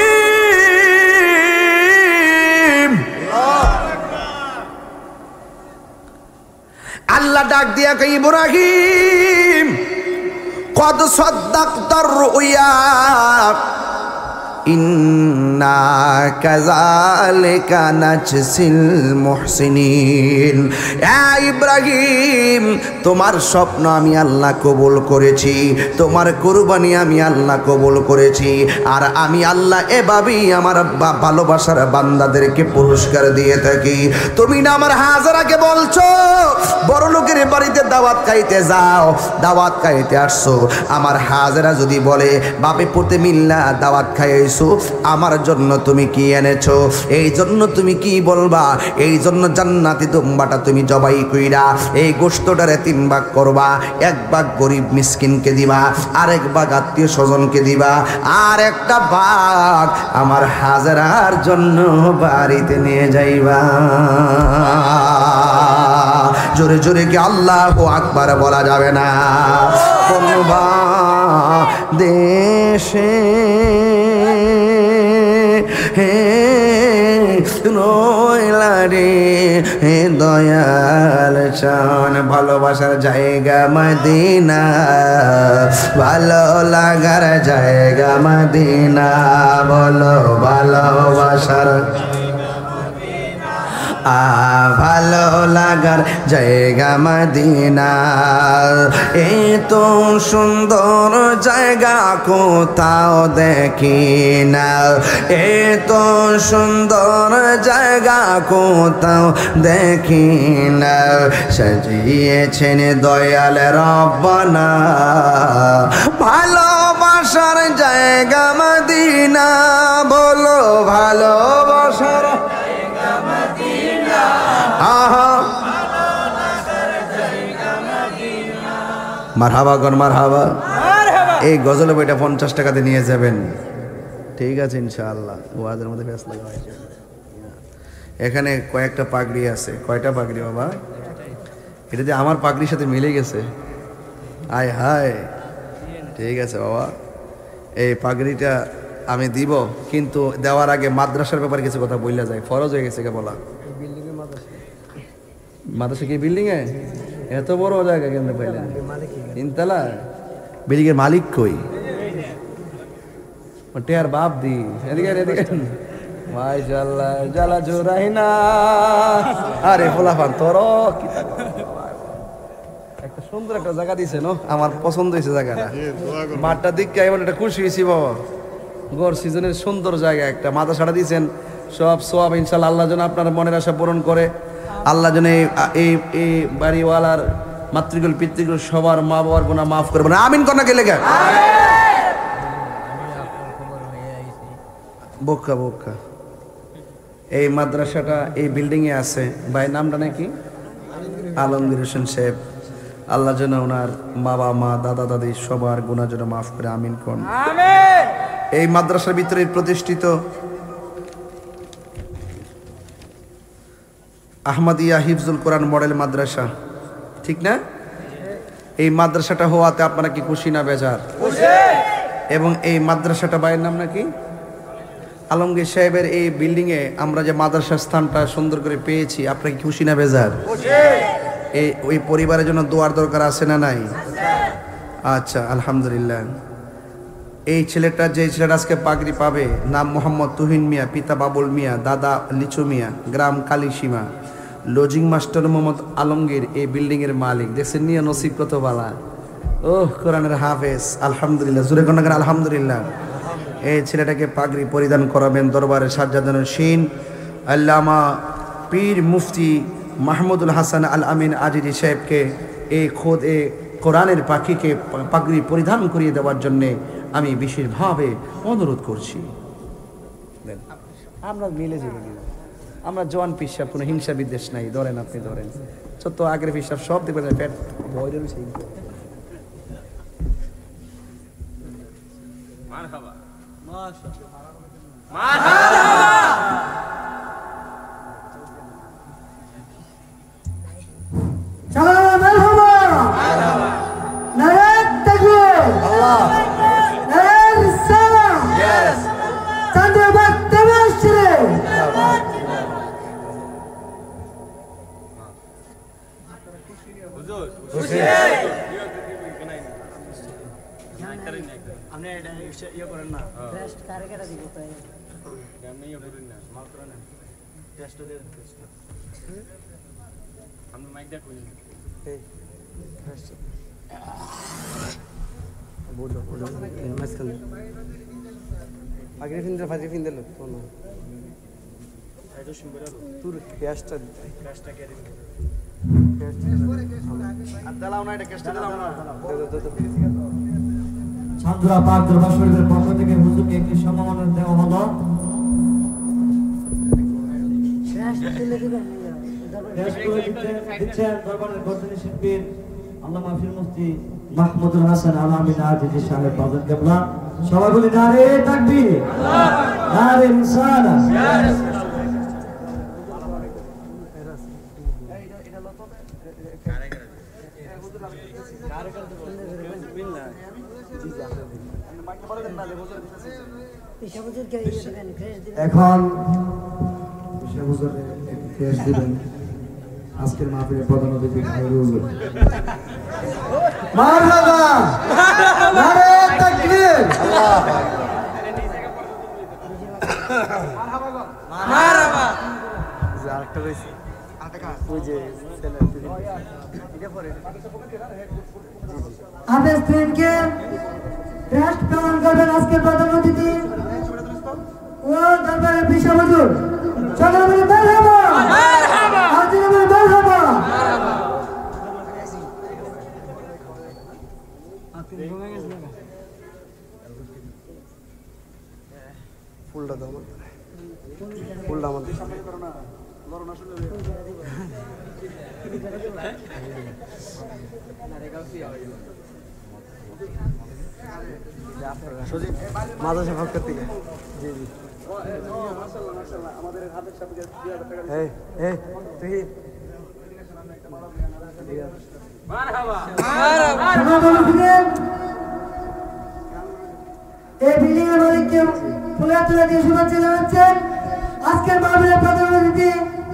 আল্লাহ ডাক দিয়া কই ইব্রাহিম قد صدقت الرؤيا إنا كذلك نجزي المحسنين। ইব্রাহিম তোমার স্বপ্ন আমি আল্লাহ কবুল করেছি, তোমার কুরবানি আমি আল্লাহ কবুল করেছি। আর আমি আল্লাহ এভাবেই আমার ভালোবাসার বান্দাদেরকে পুরস্কার দিয়ে থাকি। তুমি না আমার হাজারাকে বলছো বড় লোকের বাড়িতে দাওয়াত খাইতে যাও, দাওয়াত খাইতে আসছো। আমার হাজারা যদি বলে বাপে পুতে মিল্লা দাওয়াত খাইছো, আমার জন্য তুমি কি এনেছো? এই জন্য তুমি কি বলবা? এই জন্য জান্নাতি দুম্বাটা তুমি জবাই কইরা এই গোশতটারে 3 ভাগ করবা। 1 ভাগ গরিব মিসকিনকে দিবা, আরেক ভাগ আত্মীয় স্বজনকে দিবা, আর একটা ভাগ আমার হাজারার জন্য বাড়িতে নিয়ে যাইবা। জোরে জোরে কি আল্লাহু আকবার বলা যাবে না? কোনবা দেশে রইলা রে দয়াল চান, ভালোবাসার জায়গা মদিনা, ভালো লাগার জায়গা মদিনা। বলো ভালোবাসার ভালো লাগার জায়গা মদিনা। এত সুন্দর জায়গা কোথাও দেখি না, এত সুন্দর জায়গা কোথাও দেখি না। সাজিয়েছেন দয়াল রব্বানা ভালোবাসার জায়গা মদিনা। বলো ভালোবাসার মারহাবা গন মারহাবা। এই গজল বইটা 50 টাকাতে নিয়ে যাবেন, ঠিক আছে ইনশাআল্লাহ। ওয়াজের মধ্যে ব্যস্ত লাগা হয়েছে। এখানে কয়েকটা পাগড়ি আছে। কয়টা পাগড়ি বাবা? এটা যে আমার পাগড়ির সাথে মিলে গেছে। আয় হায়, ঠিক আছে বাবা। এই পাগড়িটা আমি দিব, কিন্তু দেওয়ার আগে মাদ্রাসার ব্যাপারে কিছু কথা বললা যায়, ফরজ হয়ে গেছে কে বলা। মাদ্রাসা কি বিল্ডিং এ এত বড় জায়গা কেন পাইলেন? 3 তলা। বিল্ডিং এর মালিক কই? টেয়ার বাপ দি। এদিকে এদিকে মাশাআল্লাহ জালা জোরাইনা। আরে ফলাফান তোর কি একটা সুন্দর একটা জায়গা দিছে নো, আমার পছন্দ হয়েছে জায়গাটা। মাঠটা দিকে এমন একটা খুশি হয়েছি বাবা। গড় সিজনের সুন্দর জায়গা একটা মাদ্রাসাটা দিয়েছেন। সব সওয়াব ইনশাআল্লাহ আল্লাহ যেন আপনার মনের আশা পূরণ করে। আল্লাহ যেন এই বাড়িওয়ালার মাতৃকুল পিতৃকুল সবার মা বাবার গুনাহ মাফ করবেন। আমিন কোন কে লেখা বোকা বোকা। এই মাদ্রাসাটা এই বিল্ডিং এ আছে। ভাই নামটা নাকি আলমগীর হোসেন সাহেব। আল্লাহ যেন ওনার বাবা মা দাদা দাদি সবার গুনাহ যেন মাফ করে। আমিন কোন। এই মাদ্রাসার ভিতরে প্রতিষ্ঠিত আহমদিয়া হিফজুল কোরআন মডেল মাদ্রাসা, ঠিক না? এই মাদ্রাসাটা হওয়াতে আপনারা কি খুশি না বেজার? এবং এই মাদ্রাসাটা ভাইয়ের নাম নাকি আলমগীর সাহেবের এই বিল্ডিংয়ে আমরা যে মাদ্রাসার স্থানটা সুন্দর করে পেয়েছি, আপনাকে খুশি না বেজার? ওই পরিবারের জন্য দোয়ার দরকার আছে না নাই? আচ্ছা, আলহামদুলিল্লাহ। এই ছেলেটা, যে ছেলেটা আজকে পাগড়ি পাবে, নাম মোহাম্মদ তুহিন মিয়া, পিতা বাবুল মিয়া, দাদা লিচু মিয়া, গ্রাম কালীসীমা, লজিং মাস্টার মোহাম্মদ আলমগীর এই বিল্ডিংয়ের মালিক। দেখছেন নিয়ে নসিব কত বালা। কোরআনের হাফেজ, আলহামদুলিল্লাহ। জোরে কোন আলহামদুলিল্লাহ। এই ছেলেটাকে পাগড়ি পরিধান করাবেন দরবারে সাজ্জাদানুর শিন আল্লামা পীর মুফতি মাহমুদুল হাসান আল আমিন আজিজি সাহেবকে এই কোরআনের পাখিকে পাগড়ি পরিধান করিয়ে দেওয়ার জন্যে আমি বিশেষভাবে অনুরোধ করছি। আমরা মিলে যাবো, আমরা জওয়ান পিসাব, কোনো হিংসা বিদ্বেষ নাই। ধরেন, আপনি ধরেন, ছোট্ট আগের পিসাব সব দেখবেন পেট ভয় রয়েছে। মারহাবা চান্দুরা পাক দরবার শরীফের পক্ষ থেকে হুজুরকে একটি সম্মাননা দেওয়া হলো। দিচ্ছেন দরবারের বর্তমানে শিল্পীর আল্লামা পীর মুফতি মাহমুদুল হাসান আল আমিন আজিজি সাহেব বাজান কেবলা। সবাই বলি নারে তাকবীর, নারে রিসালাত। এখন আজকের মাহফিলের প্রধান অতিথি হুজুর। মারহাবা, নারে তাকবীর, মারহাবা। আরেকটা রয়েছে, ওই যে আদেশ দিনকে টেস্ট প্রমাণ করবেন আজকের প্রধান অতিথি ও দরবারের পিসা হুজুর। সকলে বলি মারহাবা, মারহাবা, হাজির বলি মারহাবা। ফুলটা দাও, ফুলটা আমাদের মাদ্রাসা পক্ষ থেকে। জি জি, এই বিল্ডিং এর মালিককে ফুলের তোলা দিয়ে শুভেচ্ছা জানাচ্ছেন। আজকের মাহফিলের প্রধান অতিথি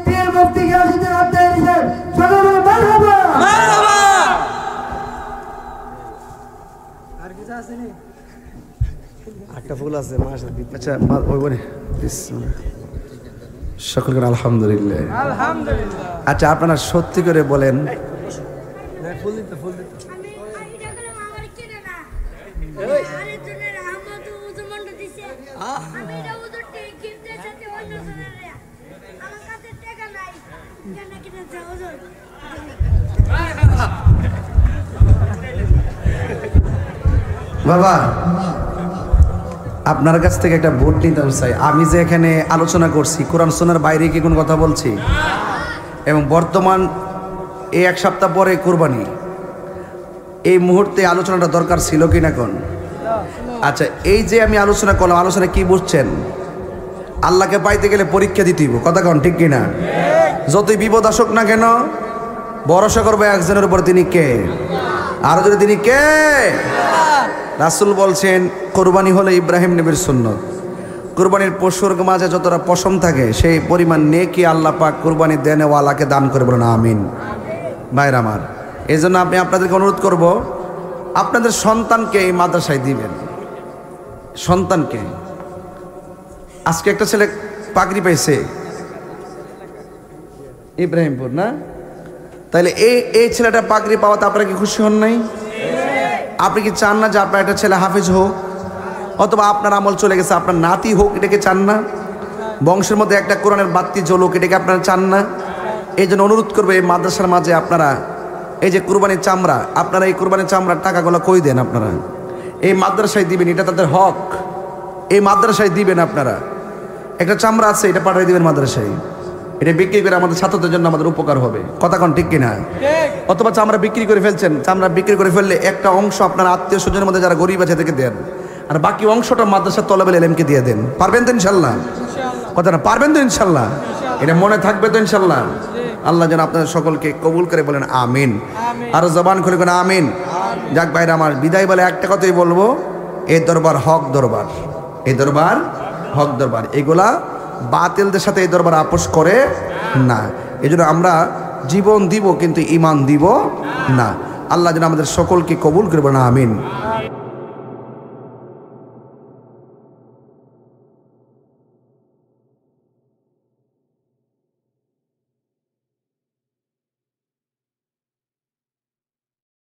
পীর মুফতি গিয়াসউদ্দিন আবদালী সাহেব। সকলে মারহাবা, মারহাবা। আর কিছু আছে নি? একটা ফুল আছে মাশাআল্লাহ। আচ্ছা, ওই বলে সকলকে আলহামদুলিল্লাহ, আলহামদুলিল্লাহ। আচ্ছা, আপনারা সত্যি করে বলেন, ফুল দিতে, ফুল দিতে। বাবা, আপনার কাছ থেকে একটা ভোট নিতে চাই। আমি যে এখানে আলোচনা করছি, কোরআন সুন্নাহর বাইরে কি কোনো কথা বলছি? এবং বর্তমান এই এক সপ্তাহ পরে কুরবানি, এই মুহূর্তে আলোচনাটা দরকার ছিল কি না কোন? আচ্ছা, এই যে আমি আলোচনা করলাম, আলোচনা কি বুঝছেন? আল্লাহকে পাইতে গেলে পরীক্ষা দিতে হইব, কথা কন ঠিক কিনা? যতই বিপদ আসুক না কেন, ভরসা করবে একজনের উপর, তিনি কে? আর যদি তিনি কে? রাসূল বলছেন কোরবানি হলো ইব্রাহিম নবীর সুন্নত। কুরবানির পশুর মাঝে যতটা পশম থাকে সেই পরিমাণ নেকি আল্লাহ পাক কুরবানি দেনেওয়ালাকে দান করে, বলেন আমিন। ভাইরা আমার, এই জন্য আমি আপনাদেরকে অনুরোধ করব, আপনাদের সন্তানকে এই মাদ্রাসায় দিবেন। সন্তানকে, আজকে একটা ছেলে পাগড়ি পাইছে ইব্রাহিমপুর, না? তাইলে এই ছেলেটা পাগড়ি পাওয়াতে আপনারা কি খুশি হন নাই? আপনি কি চান না যে আপনার একটা ছেলে হাফেজ হোক, অথবা আপনার আমল চলে গেছে আপনার নাতি হোক? এটাকে চান না? বংশের মধ্যে একটা কোরআনের বাতি জ্বলুক, এটাকে আপনারা চান না? এই জন্য অনুরোধ করবে, এই মাদ্রাসার মাঝে আপনারা এই যে কুরবানির চামড়া, আপনারা এই কুরবানির চামড়ার টাকাগুলো কই দেন? আপনারা এই মাদ্রাসায় দিবেন, এটা তাদের হক। এই মাদ্রাসায় দিবেন। আপনারা একটা চামড়া আছে, এটা পাঠিয়ে দিবেন মাদ্রাসায়। এটা বিক্রি করে আমাদের ছাত্রদের জন্য আমাদের উপকার হবে। কথা কোন ঠিক কিনা? অথবা চামড়া বিক্রি করে ফেলছেন, চামড়া বিক্রি করে ফেললে একটা অংশ আপনার আত্মীয় স্বজনের মধ্যে যারা গরিব আছে তাদেরকে দেন, আর বাকি অংশটা মাদ্রাসার তলাবেল এলেমকে দিয়ে দেন। পারবেন তো ইনশাল্লাহ? কথা না, পারবেন তো ইনশাল্লাহ? এটা মনে থাকবে তো ইনশাল্লাহ? আল্লাহ যেন আপনাদের সকলকে কবুল করে, বলেন আমিন। আর জবান খুলে বলেন আমিন। যাক ভাইরা আমার, বিদায় বলে একটা কথাই বলবো, এই দরবার হক দরবার, এই দরবার হক দরবার। এগুলা বাতিলদের সাথে এই দরবার আপোষ করে না। এই জন্য আমরা জীবন দিব কিন্তু ঈমান দিব না। আল্লাহ যেন আমাদের সকলকে কবুল করে, বলেন আমিন।